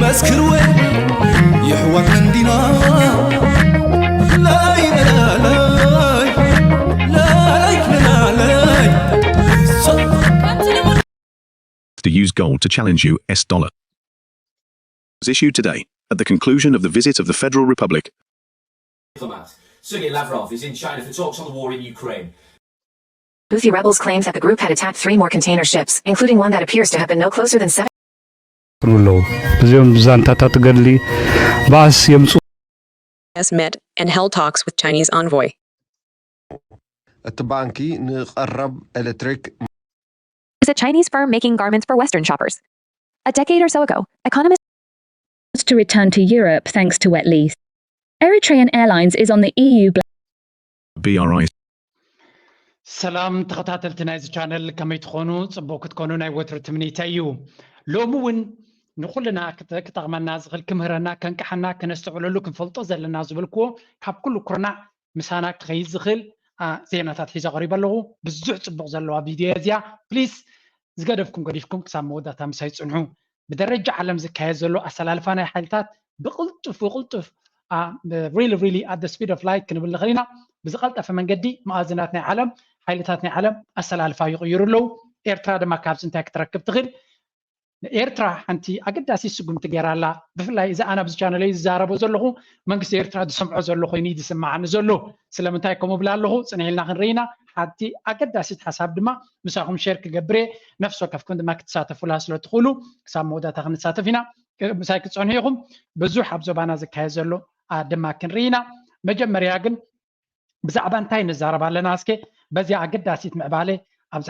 مسكر وين يحوط من دينا لا لا لا To use gold to challenge US dollar. Was issued today at the conclusion of the visit of the Federal Republic. Diplomat Sergei Lavrov is in China for talks on the war in Ukraine. Houthi rebels claims that the group had attacked 3 more container ships, including one that appears to have been no closer than 7. Has met and held talks with Chinese envoy. التبانكي نقرب إلكتريك is a Chinese firm making garments for Western shoppers. A decade or so ago, economists to return to Europe thanks to wet lease. Eritrean Airlines is on the EU BRI. سلام تخطاتلتنا إذا channel كما يتخونوا صبوك تكونوا ناي وتر تمنيتايو لومون نقولنا كتغمنا زغل كمهرنا كنكحنا كنستعملوا لكم فلطة زلنا زبلكو كاب كل كرنا مسانا تغيز زغل زيناتات حيزة غريبة له بزوع صبوك زلوا فيديو زيا بليز زقدفكم قريفكم كسامو داتا مسايد صنعو بدرجة علم زكاية زلو أسلالفانا حالتات بقلطف really at the speed of light كنبل غرينا بزقلت أفمن قدي مؤازناتنا عالم حالتاتنا عالم أسلالفا يغيروا له إيرترا دما كابس انتا كتركب تغل إيرترا أنتي أقداسي سقم تجارلا بفلا إذا أنا بس channel زاربو زلو منقص إيرترا دسمعو زلو ينيد سمعنا زلو سلام انتايكم مبلا له سنهلنا غنرينا حتى أقداسي حساب دما مساهم شركة جبري نفسه كيف كنت ما كتساتفوا لها سلو تدخلوا سامو دا تغني تساتفينا مسايك تصونيهم بزوح أبزوبانا زكاية زلو دما كنرينا مجمريا جن بزعبا انتاي نزارب على ناسكي بزي أقداسي معبالي أبز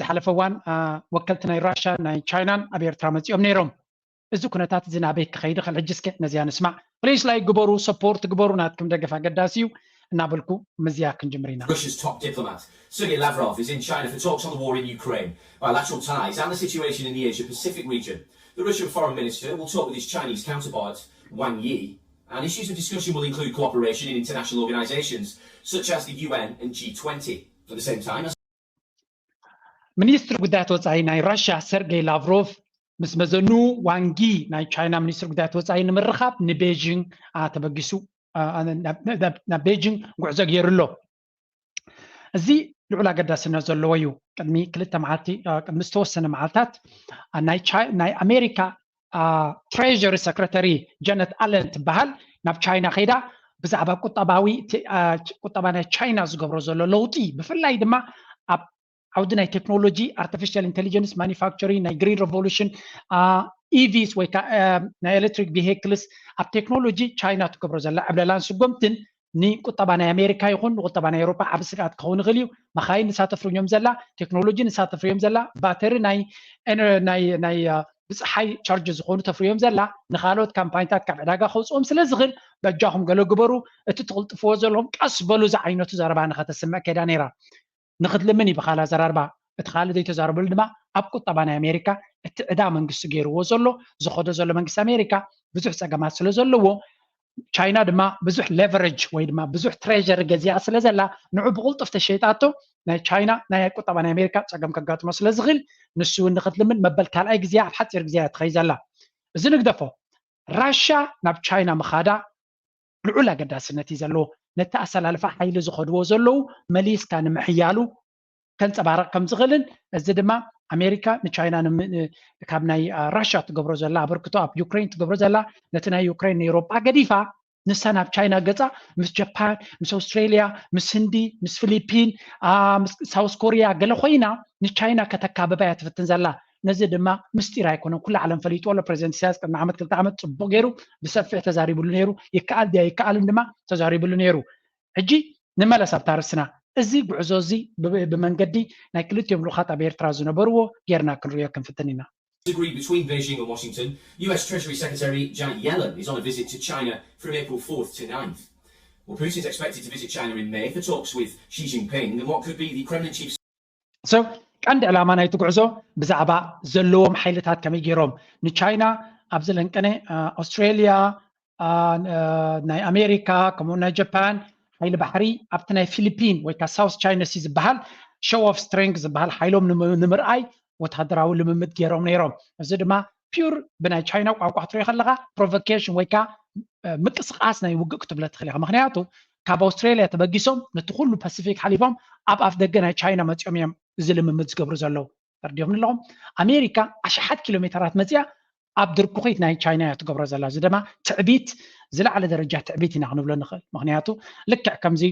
حلفوان وكلتنا راشا ناي تشاينا أبير ترامز يوم نيروم إذا كنتات زنابيك خير خل عجزك نزيان اسمع بليز لايك جبرو سبورت جبرو ناتكم دقفا قداسيو نابلكو مزياك جمرينا. Russia's top diplomat Sergei Lavrov is in China for talks on the war in Ukraine, bilateral ties and the situation in the Asia-Pacific region. The Russian foreign minister will talk with his Chinese counterpart Wang Yi, and issues of discussion will include cooperation in international organizations such as the UN and G20. At the same time, Minister قدات وصاي ناي راشا سيرجي لافروف مس مزنو وانجي ناي تشاينا minister قدات وصاي نمرخاب نبيجين تبقسو نبيجين غعزة غيرلو زي لعلا قداسنا زلويو قدمي كلتا معاتي قد مستوسنا معاتات ناي أمريكا Treasury Secretary جانت ألين تبهل ناب تشاينا خيدا بزعبا قطبانا تشاينا زغبرو زلو لوطي بفلاي دما عودنا تكنولوجي artificial intelligence manufacturing ناي green revolution EVs ويكا ناي electric vehicles اب تكنولوجي تشاينا تكبرو زلا عبلالان سقمتن ني قطبانا أمريكا يخون قطبانا أوروبا عبسكات كون غليو مخاين نساتفرو يوم زلا تكنولوجي نساتفرو يوم زلا باتري ناي بس حي تشارجز خونو تفريوم زلا نخالوت كامباينتات كاب عداغا خوصوم سلازغل بجاهم قالو قبرو اتتغلط فوزلهم قصبلو زعينوتو زربا نختسمع كيدا نيرا نخد لمني بخالا زراربا اتخالو دي تزاربو لدما ابقو طبعا امريكا اتعدا منقس غيرو زلو زخدو زلو منقس امريكا بزوح ساقامات سلو زلو تشاينا دما بزوح ليفرج وي دما بزوح تريجر غزيا سلازلا نعو بغلطف تشيطاتو ناي تشاينا ناي طبعا امريكا صقم كغاطمو سلازغل نسو نخد لمن مبل كالأي جزيا حتى جزيا تخيزلا زين قدفو راشا ناب تشاينا مخادا العلا قداس النتيجة نتا أسلالفا حيل زخدو زلو مليس كان محيالو كان تبارك كم زغلن الزدما أمريكا نتشاينا كابناي راشا تقبرو زلا بركتو أب يوكرين تقبرو زلا نتنا يوكرين أوروبا قديفا نسانا بتشاينا قطع مس جابان مس أستراليا مس هندي مس فلبين مس ساوث كوريا قالوا خوينا نتشاينا كتكاببات في التنزلا نزد ما مستيرا يكونوا كل عالم فليت ولا بريزنت سياس كنا عملت كل عملت بوغيرو بسفع تزاريب لنيرو يكال دي يكال إنما تزاريب لنيرو هجي نما لسبتار السنة الزي بعزوزي بمنقدي ناكلت يوم لخاطة بيرترازونا برو غيرنا كل رياكم في التنينة. Agreed between Beijing and Washington. US Treasury Secretary Janet Yellen is on a visit to China from April 4th to 9th. Well, Putin's expected to visit China in May for talks with Xi Jinping and what could be the Kremlin chief. So, عند علامة نيتقعزو بزعبا زلوم حيلتات كمي جيروم نتشاينا أبزلن كني أستراليا ناي أمريكا كمون ناي جابان حيل بحري أبتناي فلبين ويكا ساوث تشاينا سيز بحال show of strength بحال حيلوم نمر أي ወታደራዊ ልምምድ ገይሮም ነይሮም እዚ ድማ ፒውር ብናይ ቻይና ቋንቋ ትሪኢ ከለካ ፕሮቮኬሽን ወይ ከዓ ምቅስቃስ ናይ ውግእ ክትብለ ትኽእል ኢኻ ምክንያቱ ካብ ኣውስትራልያ ተበጊሶም ነቲ ኩሉ ፓሲፊክ ሓሊፎም ኣብ ኣፍ ደገ ናይ ቻይና መፅኦም እዮም እዚ ልምምድ ዝገብሩ ዘለዉ ተርዲኦም ኣለኹም ኣሜሪካ 10 ኪሎ ሜትራት መፅያ ኣብ ድርኩኺት ናይ ቻይና እያ ትገብሮ ዘላ እዚ ድማ ትዕቢት ዝለዓለ ደረጃ ትዕቢት ኢና ክንብሎ ንኽእል ምክንያቱ ልክዕ ከምዚ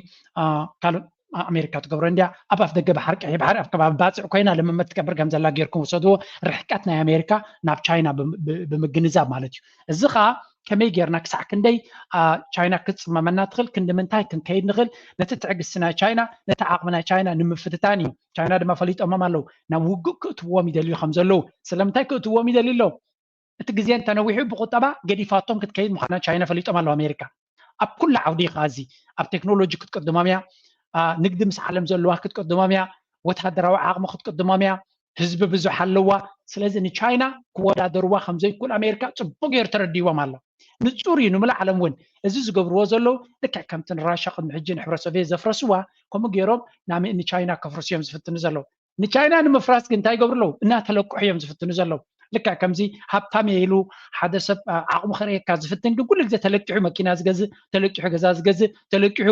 ካልኦት ኣሜሪካ ትገብሮ እንድያ ኣብ ኣፍ ደገ ባሕሪ ቀይሕ ባሕሪ ኣብ ከባቢ ባፅዕ ኮይና ልምምድ ትገብር ከም ዘላ ጌርኩም ወሰድዎ ርሕቀት ናይ ኣሜሪካ ናብ ቻይና ብምግንዛብ ማለት እዩ እዚ ከዓ ከመይ ጌርና ክሳዕ ክንደይ ቻይና ክትፅመመና ትኽእል ክንዲ ምንታይ ክንከይድ ንኽእል ነቲ ትዕግስቲ ናይ ቻይና ነቲ ዓቕሚ ናይ ቻይና ንምፍትታን እዩ ቻይና ድማ ፈሊጦሞም ኣለዉ ናብ ውግእ ክእትውዎም ይደልዩ ከም ዘለዉ ስለምንታይ ክእትውዎም ይደልዩ ኣለዉ እቲ ግዜ እንተነዊሑ ብቁጠባ ገዲፋቶም ክትከይድ ምዃና ቻይና ፈሊጦም ኣለዉ ኣሜሪካ ኣብ ኩሉ ዓውዲ ኢኻ እዚ ኣብ ቴክኖሎጂ ክትቅድሞም እያ ንግዲ ምስ ዓለም ዘለዋ ክትቅድሞም እያ ወታደራዊ ዓቕሚ ክትቅድሞም እያ ህዝቢ ብዙሕ ኣለዋ ስለዚ ንቻይና ክወዳደርዋ ከም ዘይክእል ኣሜሪካ ፅቡቅ ጌሩ ተረዲቦም ኣሎ ንጹር እዩ ንምሉእ ዓለም እውን እዚ ዝገብርዎ ዘለዉ ልክዕ ከምቲ ንራሻ ቅድሚ ሕጂ ንሕብረት ሶቪየት ዘፍረስዋ ከምኡ ገይሮም ንቻይና ከፍርሱ እዮም ዝፍትኑ ዘለዉ ንቻይና ንምፍራስ ግን እንታይ ይገብሩ ኣለዉ እናተለቅሑ እዮም ዝፍትኑ ዘለዉ ልክዕ ከምዚ ሃብታም ኢሉ ሓደ ሰብ ዓቕሙ ክርኤካ ዝፍትን ግን ኩሉ ግዜ ተለቂሑ መኪና ዝገዝእ ተለቂሑ ገዛ ዝገዝእ ተለቂሑ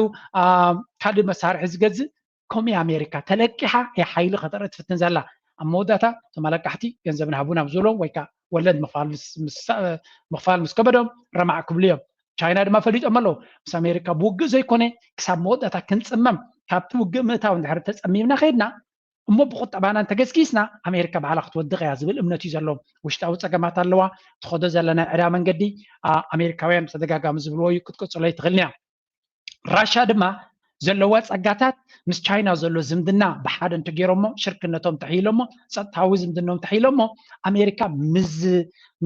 ካልእ መሳርሒ ዝገዝእ ከምኡ ኣሜሪካ ተለቂሓ ሓይሊ ከጠረ ትፍትን ዘላ ኣብ መወዳእታ ተመለቃሕቲ ገንዘብ ንሃቡና ብዝብሎም ወይ ከዓ ወለድ ምኽፋል ምስ ከበዶም ረማዕ ክብሉ እዮም ቻይና ድማ ፈሊጦም ኣለዉ ምስ ኣሜሪካ ብውግእ ዘይኮነ ክሳብ መወዳእታ ክንፅመም ካብቲ ውግእ ምእታው እንድሕር ተፀሚምና ከይድና እሞ ብቁጠባና እንተገስኪስና ኣሜሪካ ባዕላ ክትወድቕ እያ ዝብል እምነት እዩ ዘለዎም ውሽጣዊ ፀገማት ኣለዋ ትኸዶ ዘለና ዕዳ መንገዲ ኣሜሪካውያን ተደጋጋሚ ዝብልዎ እዩ ክትቅፅሎ ይትኽእልኒ እያ ራሻ ድማ ዘለዋ ፀጋታት ምስ ቻይና ዘሎ ዝምድና ብሓደ እንትገይሮሞ ሽርክነቶም ተሒሎሞ ፀጥታዊ ዝምድኖም ተሒሎሞ ኣሜሪካ ምስ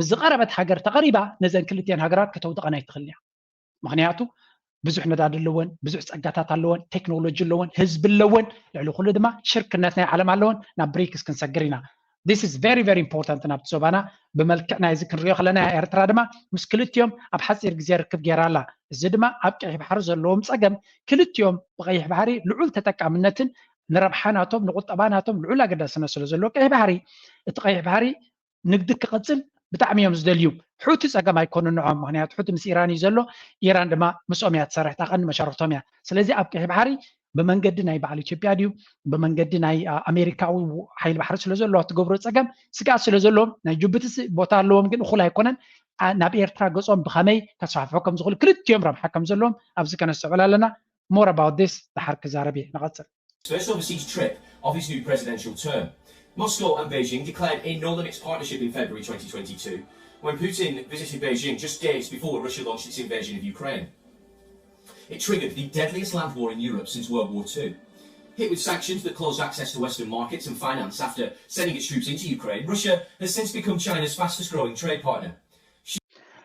ዝቐረበት ሃገር ተቐሪባ ነዘን ክልትኤን ሃገራት ከተውድቐና ይትኽእል እያ ምክንያቱ ብዙሕ ነዳዲ ኣለወን ብዙሕ ፀጋታት ኣለወን ቴክኖሎጂ ኣለወን ህዝቢ ኣለወን ልዕሊ ኩሉ ድማ ሽርክነት ናይ ዓለም ኣለወን ናብ ብሪክስ ክንሰግር ኢና this is very very important ናብቲ ዞባና ብመልክዕ ናይዚ ክንሪኦ ከለና ኤርትራ ድማ ምስ ክልትዮም ኣብ ሓፂር ግዜ ርክብ ጌራ ኣላ እዚ ድማ ኣብ ቀይሕ ባሕሪ ዘለዎም ፀገም ክልትዮም ብቀይሕ ባሕሪ ልዑል ተጠቃምነትን ንረብሓናቶም ንቁጠባናቶም ልዑል ኣገዳስነት ስለ ዘለዎ ቀይሕ ባሕሪ እቲ ቀይሕ ባሕሪ ንግዲ ክቕፅል ብጣዕሚ እዮም ዝደልዩ ሑቲ ፀገም ኣይኮኑ ንዖም ምክንያቱ ሑቲ ምስ ኢራን እዩ ዘሎ ኢራን ድማ ምስኦም እያ ትሰርሕ ታቐኒ መሻርክቶም እያ ስለዚ ኣብ ቀይሕ ባሕሪ ብመንገዲ ናይ በዓል ኢትዮጵያ ድዩ ብመንገዲ ናይ ኣሜሪካዊ ሓይሊ ባሕሪ ስለ ዘለዎ ትገብሮ ፀገም ስጋት ስለ ዘለዎም ናይ ጅቡቲ ቦታ ኣለዎም ግን እኹል ኣይኮነን ናብ ኤርትራ ገጾም ብኸመይ ከስፋሕፍሑ ከም ዝኽእሉ ክልትዮም ረብሓ ከም ዘለዎም ኣብዚ ከነስዕብል ኣለና more about this ድሓር ክዛረብ እየ ንቐፅል First overseas trip of his new presidential term. Moscow and Beijing declared a no-limits partnership in February 2022 when Putin visited Beijing just days before Russia launched its invasion of Ukraine. It triggered the deadliest land war in Europe since World War II. Hit with sanctions that closed access to Western markets and finance after sending its troops into Ukraine, Russia has since become China's fastest-growing trade partner.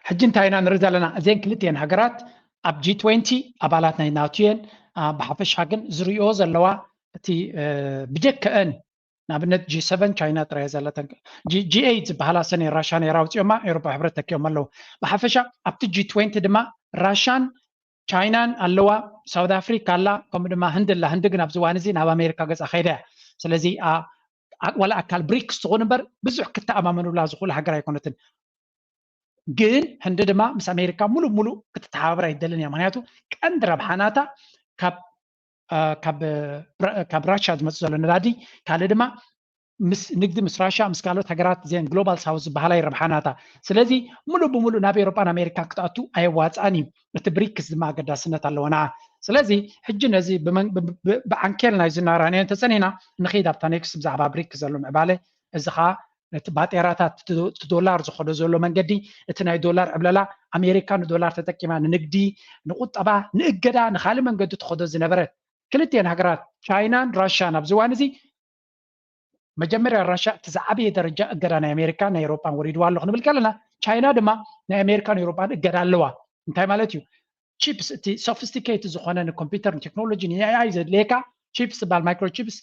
ሕጂ እንታይ ኢና ንርኢ ዘለና እዘን ክልትኤን ሃገራት ኣብ G20 ኣባላት ናይ ናቶ እየን ብሓፈሻ ግን ዝሪኦ ዘለዋ እቲ ብጀክአን ንኣብነት G7 ቻይና ጥራይ ዘለተን G8 ዝበሃላ ሰነ ራሻ ነይራ ውፅኦማ ኤውሮፓ ሕብረት ተኪኦም ኣለዉ ብሓፈሻ ኣብቲ G20 ድማ ራሻን ቻይናን ኣለዋ ሳውት ኣፍሪካ ኣላ ከምኡ ድማ ህንዲ ኣላ ህንዲ ግን ኣብዚ እዋን እዚ ናብ ኣሜሪካ ገፃ ከይዳ እያ ስለዚ ዋላ ኣካል ብሪክስ ትኾን እምበር ብዙሕ ክተኣማመኑላ ዝኽእሉ ሃገር ኣይኮነትን ግን ህንዲ ድማ ምስ ኣሜሪካ ሙሉእ ክትተሓባበር ኣይደልን እያ ምክንያቱ ቀንዲ ረብሓናታ ካብ ራሻ ዝመፅእ ዘሎ ነዳዲ ካልእ ድማ ምስ ንግዲ ምስ ራሻ ምስ ካልኦት ሃገራት እዚአን ግሎባል ሳውዝ ዝበሃላ ረብሓናታ ስለዚ ሙሉእ ብሙሉእ ናብ ኤውሮፓን ኣሜሪካን ክትኣቱ ኣየዋፅኣን እዩ እቲ ብሪክስ ድማ ኣገዳስነት ኣለወና ስለዚ ሕጂ ነዚ ብዓንኬል ናይ ዝናራንዮ እንተፀኒሕና ንኸይድ ኣብታ ኔክስት ብዛዕባ ብሪክስ ዘሎ ምዕባለ እዚ ከዓ እቲ ባጤራታት እቲ ዶላር ዝኸዶ ዘሎ መንገዲ እቲ ናይ ዶላር ዕብለላ ኣሜሪካ ንዶላር ተጠቂማ ንንግዲ ንቁጠባ ንእገዳ ንካልእ መንገዲ ትኸዶ ዝነበረት ክልትኤን ሃገራት ቻይናን ራሻን ኣብዚ እዋን እዚ መጀመርያ ራሻ እቲ ዝዓበየ ደረጃ እገዳ ናይ ኣሜሪካን ናይ ኤውሮፓን ወሪድዋ ኣሎ ክንብል ከለና ቻይና ድማ ናይ ኣሜሪካን ኤውሮፓን እገዳ ኣለዋ እንታይ ማለት እዩ ቺፕስ እቲ ሶፊስቲኬት ዝኾነ ንኮምፒውተር ቴክኖሎጂ ንኤኣይ ዘድልየካ ቺፕስ ዝበሃል ማይክሮ ቺፕስ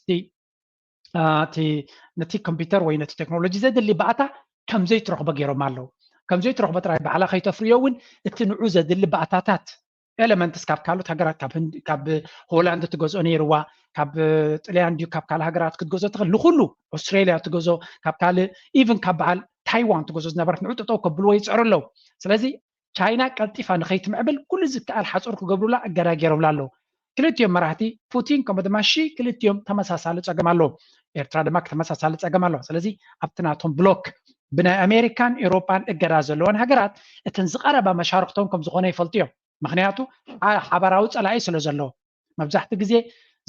ነቲ ኮምፒውተር ወይ ነቲ ቴክኖሎጂ ዘድሊ ባእታ ከምዘይ ትረኽቦ ገይሮም ኣለዉ ከምዘይ ትረኽቦ ጥራይ ባዕላ ከይተፍርዮ እውን እቲ ንዑ ዘድሊ ባእታታት ኤሌመንትስ ካብ ካልኦት ሃገራት ካብ ሆላንድ ትገዝኦ ነይርዋ ካብ ጥልያን ድዩ ካብ ካልእ ሃገራት ክትገዝኦ ትኽእል ንኩሉ ኣስትሬልያ ትገዝኦ ካብ ካልእ ኢቭን ካብ በዓል ታይዋን ትገዝኦ ዝነበረት ንዑ ጠጠው ከብልዎ ይፅዕሩ ኣለዉ ስለዚ ቻይና ቀልጢፋ ንኸይትምዕብል ኩሉ ዝከኣል ሓፁር ክገብሩላ እገዳ ገይሮምላ ኣለዉ ክልቲኦም መራሕቲ ፑቲን ከምኡ ድማ ሺ ክልቲኦም ተመሳሳሊ ፀገም ኣለዎም ኤርትራ ድማ ተመሳሳሊ ፀገም ኣለዋ ስለዚ ኣብቲ ናቶም ብሎክ ብናይ ኣሜሪካን ኤውሮፓን እገዳ ዘለዎን ሃገራት እተን ዝቐረባ መሻርክቶም ከም ዝኾነ ይፈልጡ እዮም ምክንያቱ ሓበራዊ ፀላኢ ስለ ዘለዎ መብዛሕቲ ግዜ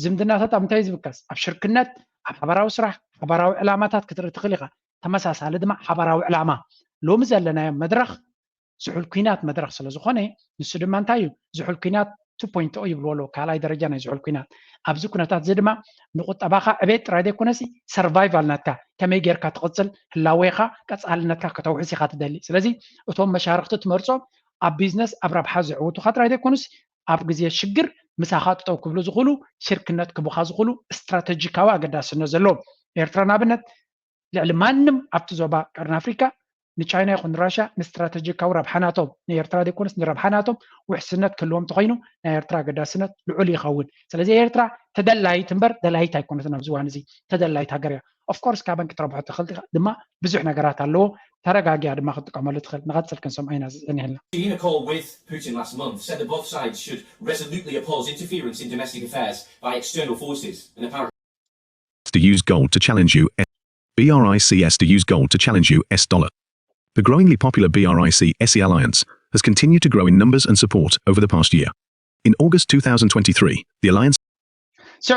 ዝምድናታት ኣብ እንታይ ዝብቀስ ኣብ ሽርክነት ኣብ ሓበራዊ ስራሕ ሓበራዊ ዕላማታት ክትርኢ ትኽእል ኢኻ ተመሳሳሊ ድማ ሓበራዊ ዕላማ ሎሚ ዘለናዮ መድረኽ ዝሑል ኩናት መድረኽ ስለ ዝኾነ ንሱ ድማ እንታይ እዩ ዝሑል ኩናት 2.0 ይብልዎ ኣለዉ ካልኣይ ደረጃ ናይ ዝሑል ኩናት ኣብዚ ኩነታት እዚ ድማ ንቁጠባኻ ዕቤት ጥራይ ዘይኮነሲ ሰርቫይቫል ናትካ ከመይ ጌርካ ትቕፅል ህላዌኻ ቀፃልነትካ ከተውሕስ ኢኻ ትደሊ ስለዚ እቶም መሻርክቲ ትመርፆም ኣብ ቢዝነስ ኣብ ረብሓ ዝዕውቱካ ጥራይ ዘይኮኑስ ኣብ ግዜ ሽግር ምሳኻ ጥጠው ክብሉ ዝኽእሉ ሽርክነት ክቡኻ ዝኽእሉ ስትራቴጂካዊ ኣገዳስነት ዘለዎም ኤርትራ ንኣብነት ልዕሊ ማንም ኣብቲ ዞባ ቀርኒ ኣፍሪካ ንቻይና ይኹን ራሽያ ንስትራቴጂካዊ ረብሓናቶም ንኤርትራ ዘይኮነስ ንረብሓናቶም ውሕስነት ክህልዎም ተኮይኑ ናይ ኤርትራ ኣገዳስነት ልዑል ይኸውን ስለዚ ኤርትራ ተደላይት እምበር ደላይት ኣይኮነትን ኣብዚ እዋን እዚ ተደላይት ሃገር እያ ኦፍኮርስ ካብ በንኪ ትረብሖ ትኽእል ድማ ብዙሕ ነገራት ኣለዎ ተረጋጊያ ድማ ክትጥቀመሉ ትኽእል ንቐፅል ክንሰምዖ ኢና ዝኒሀልና In a call with Putin last month said that both sides should resolutely oppose interference in domestic affairs by external forces and apparently To use gold to challenge BRICS to use gold to challenge US dollar. The growingly popular BRIC-SE alliance has continued to grow in numbers and support over the past year. In August 2023, the alliance So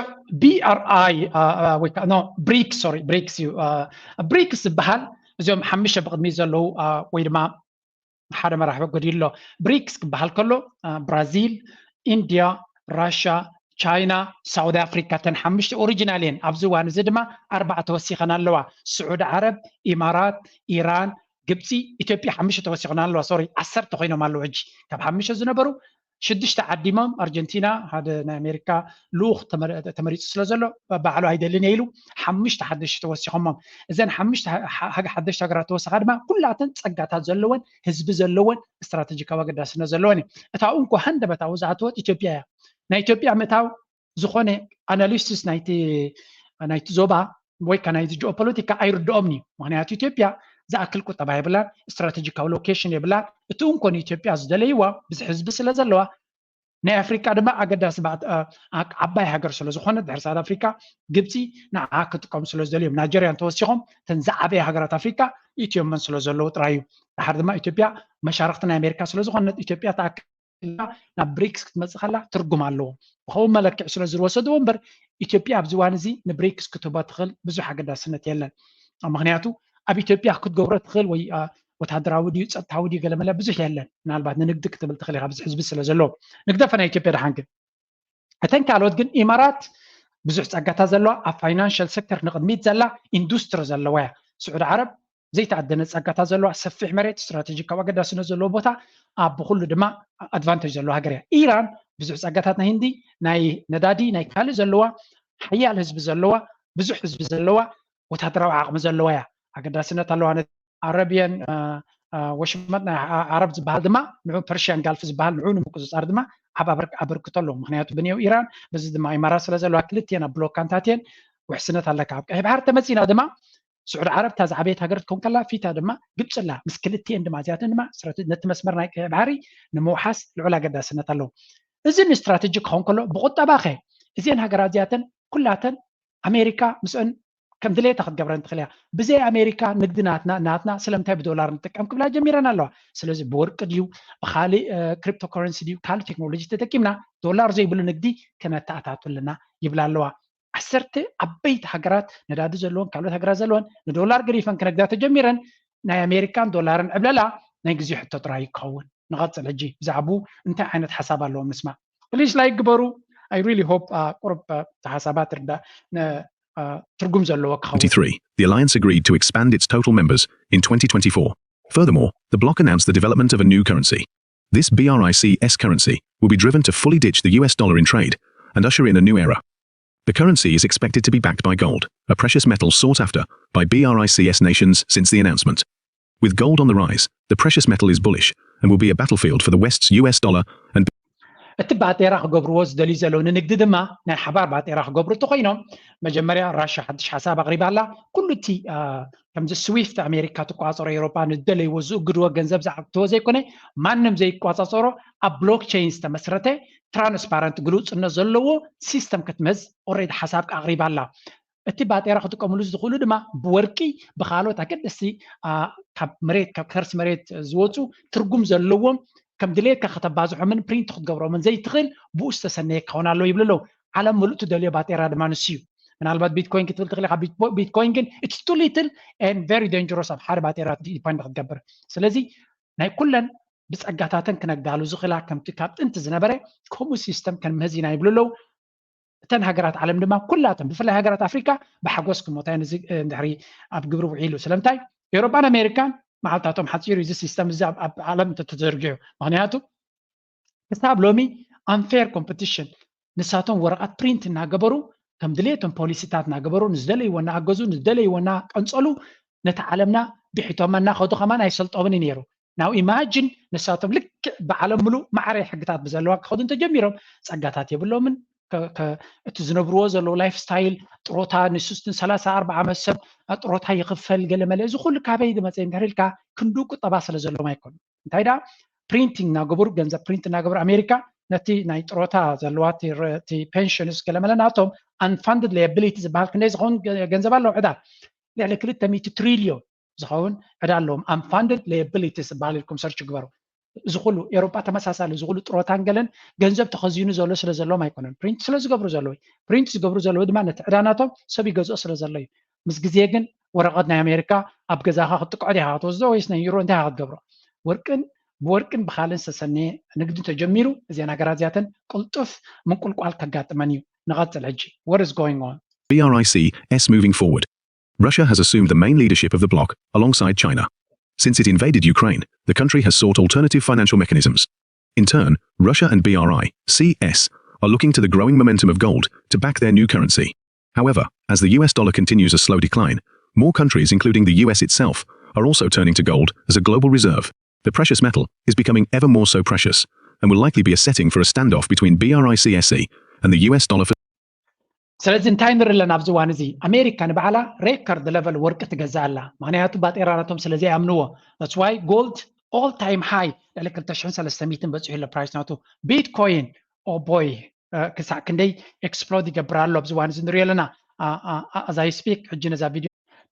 BRICS ዝበሃል እዚኦም ሓሙሽተ ብቅድሚት ዘለዉ ወይ ድማ ሓደ መራሕቢ ጎዲሎ ብሪክስ ክበሃል ከሎ ብራዚል ኢንድያ ራሽያ ቻይና ሳውት ኣፍሪካ ተን ሓሙሽተ ኦሪጂናል እየን ኣብዚ እዋን እዚ ድማ 4 ተወሲኸን ኣለዋ ስዑድ ዓረብ ኢማራት ኢራን ግብፂ ኢትዮጵያ ሓሙሽተ ተወሲኸን ኣለዋ ሶሪ 10 ኮይኖም ኣለዉ ሕጂ ካብ ሓሙሽተ ዝነበሩ 6 ዓዲሞም ኣርጀንቲና ሓደ ናይ ኣሜሪካ ልኡኽ ተመሪፁ ስለ ዘሎ ባዕሉ ኣይደልን ኢሉ 5 ሓደሽተ ተወሲኾሞም እዘን 5 ሓደሽተ ሃገራት ተወሰኻ ድማ ኩላተን ፀጋታት ዘለወን ህዝቢ ዘለወን ስትራቴጂካዊ ኣገዳስነት ዘለወን እታ እንኳ ሃንደበታዊ ዝኣተወት ኢትዮጵያ እያ ናይ ኢትዮጵያ ምእታው ዝኾነ ኣናሊሲስ ናይቲ ዞባ ወይ ከዓ ናይቲ ጂኦፖለቲካ ኣይርድኦምኒ ምክንያቱ ኢትዮጵያ ዝኣክል ቁጠባ የብላን ስትራቴጂካዊ ሎኬሽን የብላን እቲ እንኮን ኢትዮጵያ ዝደለይዋ ብዙሕ ህዝቢ ስለ ዘለዋ ናይ ኣፍሪካ ድማ ኣገዳሲ ዓባይ ሃገር ስለ ዝኾነ ድሕሪ ሳውት ኣፍሪካ ግብፂ ንዓ ክጥቀሙ ስለ ዝደልዮም ናይጀርያን ተወሲኾም ተን ዝዓበየ ሃገራት ኣፍሪካ ኢትዮመን ስለ ዘለዉ ጥራይ እዩ ድሓር ድማ ኢትዮጵያ መሻርክቲ ናይ ኣሜሪካ ስለ ዝኾነት ኢትዮጵያ ተኣክል ናብ ብሪክስ ክትመፅእ ከላ ትርጉም ኣለዎ ብኸው መለክዕ ስለ ዝወሰድዎ እምበር ኢትዮጵያ ኣብዚ እዋን እዚ ንብሪክስ ክትህቦ ትኽእል ብዙሕ ኣገዳስነት የለን ምክንያቱ ኣብ ኢትዮጵያ ክትገብሮ ትኽእል ወይ ወታደራዊ ድዩ ፀጥታዊ ድዩ ገለመለ ብዙሕ የለን ምናልባት ንንግዲ ክትብል ትኽእል ኢኻ ብዙሕ ህዝቢ ስለ ዘለዎ ንግደፈ ናይ ኢትዮጵያ ድሓን ግን እተን ካልኦት ግን ኢማራት ብዙሕ ፀጋታት ዘለዋ ኣብ ፋይናንሻል ሴክተር ንቅድሚት ዘላ ኢንዱስትሪ ዘለዋ እያ ስዑድ ዓረብ ዘይተኣደነ ፀጋታት ዘለዋ ሰፊሕ መሬት ስትራቴጂካዊ ኣገዳስነት ዘለዎ ቦታ ኣብ ብኩሉ ድማ ኣድቫንቴጅ ዘለዋ ሃገር እያ ኢራን ብዙሕ ፀጋታት ናይ ህንዲ ናይ ነዳዲ ናይ ካልእ ዘለዋ ሓያል ህዝቢ ዘለዋ ብዙሕ ህዝቢ ዘለዋ ወታደራዊ ዓቕሚ ዘለዋ እያ ኣገዳስነት ኣለዋ ዓረብያን ወሽመጥ ናይ ዓረብ ዝበሃል ድማ ንዑ ፐርሽያን ጋልፍ ዝበሃል ንዑ ንምቁፅፃር ድማ ዓብ ኣበርክቶ ኣለዎ ምክንያቱ ብንየው ኢራን በዚ ድማ ኢማራት ስለ ዘለዋ ክልቲአን ኣብ ብሎካንታት እየን ውሕስነት ኣለካ ኣብ ቀይሕ ባሕር ተመፂና ድማ ስዑድ ዓረብ ታዝ ዓበየት ሃገር ትኮን ከላ ፊታ ድማ ግብፂ ኣላ ምስ ክልቲአን ድማ እዚኣተን ድማ ነቲ መስመር ናይ ቀይሕ ባሕሪ ንምውሓስ ልዑል ኣገዳስነት ኣለዎ እዚ ንስትራቴጂ ክኸውን ከሎ ብቁጠባ ኸ እዚአን ሃገራት እዚኣተን ኩላተን ኣሜሪካ ምስአን ከም ድሌታ ክትገብረን ትኽእል እያ ብዘይ ኣሜሪካ ንግዲ ናትና ስለምንታይ ብዶላር ንጥቀም ክብላ ጀሚረን ኣለዋ ስለዚ ብወርቂ ድዩ ብካሊእ ክሪፕቶ ከረንሲ ድዩ ካልእ ቴክኖሎጂ ተጠቂምና ዶላር ዘይብሉ ንግዲ ከነተኣታትወለና ይብላ ኣለዋ 10 ዓበይቲ ሃገራት ነዳዲ ዘለዎን ካልኦት ሃገራት ዘለዎን ንዶላር ገሪፈን ክነግዳ ተጀሚረን ናይ ኣሜሪካን ዶላርን ዕብለላ ናይ ግዜ ሕቶ ጥራይ ይከውን ንቐፅል ሕጂ ብዛዕባ እንታይ ዓይነት ሓሳብ ኣለዎም ንስማዕ ፕሊስ ላይ ግበሩ I really hope ቁርብ ሓሳባት ትርጉም ዘለዎ ክኸውን 23, the alliance agreed to expand its total members in 2024. Furthermore, the bloc announced the development of a new currency. This BRICS currency will be driven to fully ditch the US dollar in trade and usher in a new era. The currency is expected to be backed by gold, a precious metal sought after by BRICS nations since the announcement. With gold on the rise, the precious metal is bullish and will be a battlefield for the West's US dollar and እቲ ባጤራ ክገብርዎ ዝደልዩ ዘለዉ ንንግዲ ድማ ናይ ሓባር ባጤራ ክገብሩ እንተኮይኖም መጀመርያ ራሽያ ሓድሽ ሓሳብ ኣቕሪባ ኣላ ኩሉ እቲ ከምዚ ስዊፍት ኣሜሪካ ትቋፀሮ ኤውሮፓ ንደለይዎ ዝእግድዎ ገንዘብ ዝዓግትዎ ዘይኮነ ማንም ዘይቋፃፀሮ ኣብ ብሎክቼን ዝተመስረተ ትራንስፓረንት ግሉፅነት ዘለዎ ሲስተም ክትመዝ ኦልሬዲ ሓሳብ ኣቕሪባ ኣላ እቲ ባጤራ ክጥቀምሉ ዝኽእሉ ድማ ብወርቂ ብካልኦት ኣገደስቲ ካብ መሬት ካብ ከርሲ መሬት ዝወፁ ትርጉም ዘለዎም ከም ድሌትካ ከተባዝሖምን ፕሪንት ክትገብሮምን ዘይትኽእል ብኡ ዝተሰነየ ክኸውን ኣለዎ ይብሉ ኣለዉ ዓለም ሙሉእ ትደልዮ ባጤራ ድማ ንሱ እዩ ምናልባት ቢትኮይን ክትብል ትኽእል ኢኻ ቢትኮይን ግን ኢትስ ቱ ሊትል ኤንድ ቨሪ ዴንጀረስ ኣብ ሓደ ባጤራ ዲፔንድ ክትገብር ስለዚ ናይ ኩለን ብፀጋታተን ክነጋሉ ዝኽእላ ከምቲ ካብ ጥንቲ ዝነበረ ከምኡ ሲስተም ከንምህዝ ኢና ይብሉ ኣለዉ እተን ሃገራት ዓለም ድማ ኩላተን ብፍላይ ሃገራት ኣፍሪካ ብሓጎስ ክሞታዮ እንድሕሪ ኣብ ግብሪ ውዒሉ ስለምንታይ ኤውሮፓን ኣሜሪካን መዓልታቶም ሓፂሩ እዚ ሲስተም እዚ ኣብ ዓለም ተዘርጊሑ ምክንያቱ ክሳብ ሎሚ አንፌር ኮምፒቲሽን ንሳቶም ወረቐት ፕሪንት እናገበሩ ከም ድሌቶም ፖሊሲታት እናገበሩ ንዝደለይዎ እናኣገዙ ንዝደለይዎ እናቀንፀሉ ነቲ ዓለምና ብሒቶማ እናኸዱ ከማን ኣይሰልጦምን ነይሩ ናው ኢማጂን ንሳቶም ልክዕ ብዓለም ሙሉእ ማዕረ ሕግታት ብዘለዋ ክኸዱ እንተጀሚሮም ፀጋታት የብሎምን እቲ ዝነብርዎ ዘለዉ ላይፍ ስታይል ጥሮታ ንሱስትን 34 ዓመት ሰብ ጥሮታ ይኽፈል ገለመለ እዚ ኩሉ ካበይ ዝመፀ እንድሕር ኢልካ ክንዱ ቁጠባ ስለ ዘለዎም ኣይኮኑ እንታይ ዳ ፕሪንቲንግ እናገበሩ ገንዘብ ፕሪንት እናገበሩ ኣሜሪካ ነቲ ናይ ጥሮታ ዘለዋ እቲ ፔንሽንስ ገለመለ ናቶም አንፋንድድ ላያቢሊቲ ዝበሃል ክንደይ ዝኸውን ገንዘብ ኣለዎም ዕዳ ልዕሊ 200 ትሪልዮን ዝኸውን ዕዳ ኣለዎም አንፋንድድ ላያቢሊቲስ ዝበሃል ኢልኩም ሰርች ግበሩ ዝኹሉ ኤውሮፓ ተመሳሳሊ ዝኹሉ ጥሮታን ገለን ገንዘብ ተኸዚኑ ዘሎ ስለ ዘለዎም ኣይኮነን ፕሪንት ስለ ዝገብሩ ዘለዉ ፕሪንት ዝገብሩ ዘለዉ ድማ ነቲ ዕዳናቶም ሰብ ይገዝኦ ስለ ዘሎ እዩ ምስ ግዜ ግን ወረቐት ናይ ኣሜሪካ ኣብ ገዛኻ ክትጥቅዖ ዲኻ ክትወስዶ ወይስ ናይ ዩሮ እንታይ ክትገብሮ ብወርቅን ብካልን ዝተሰነየ ንግዲ ተጀሚሩ እዚአን ሃገራት እዚኣተን ቅልጡፍ ምንቁልቋል ከጋጥመን እዩ ንቐፅል ሕጂ what is going on BRICS moving forward. Russia has assumed the main leadership of the bloc alongside China. Since it invaded Ukraine, the country has sought alternative financial mechanisms. In turn, Russia and BRICS are looking to the growing momentum of gold to back their new currency. However, as the US dollar continues a slow decline, more countries, including the US itself, are also turning to gold as a global reserve. The precious metal is becoming ever more so precious and will likely be a setting for a standoff between BRICS and the US dollar. ስለዚ እንታይ ንርኢ ኣለና ኣብዚ እዋን እዚ ኣሜሪካ ንባዕላ ሬከርድ ሌቨል ወርቂ ትገዝእ ኣላ ምክንያቱ ባጤራናቶም ስለዚ ኣምንዎ that's why gold all time high ልዕሊ 2300 በፂሑ ኣሎ ፕራይስ ናቱ ቢትኮይን ኦ ቦይ ክሳዕ ክንደይ ኤክስፕሎድ ይገብር ኣሎ ኣብዚ እዋን እዚ ንሪኦ ኣለና as I speak ሕጂ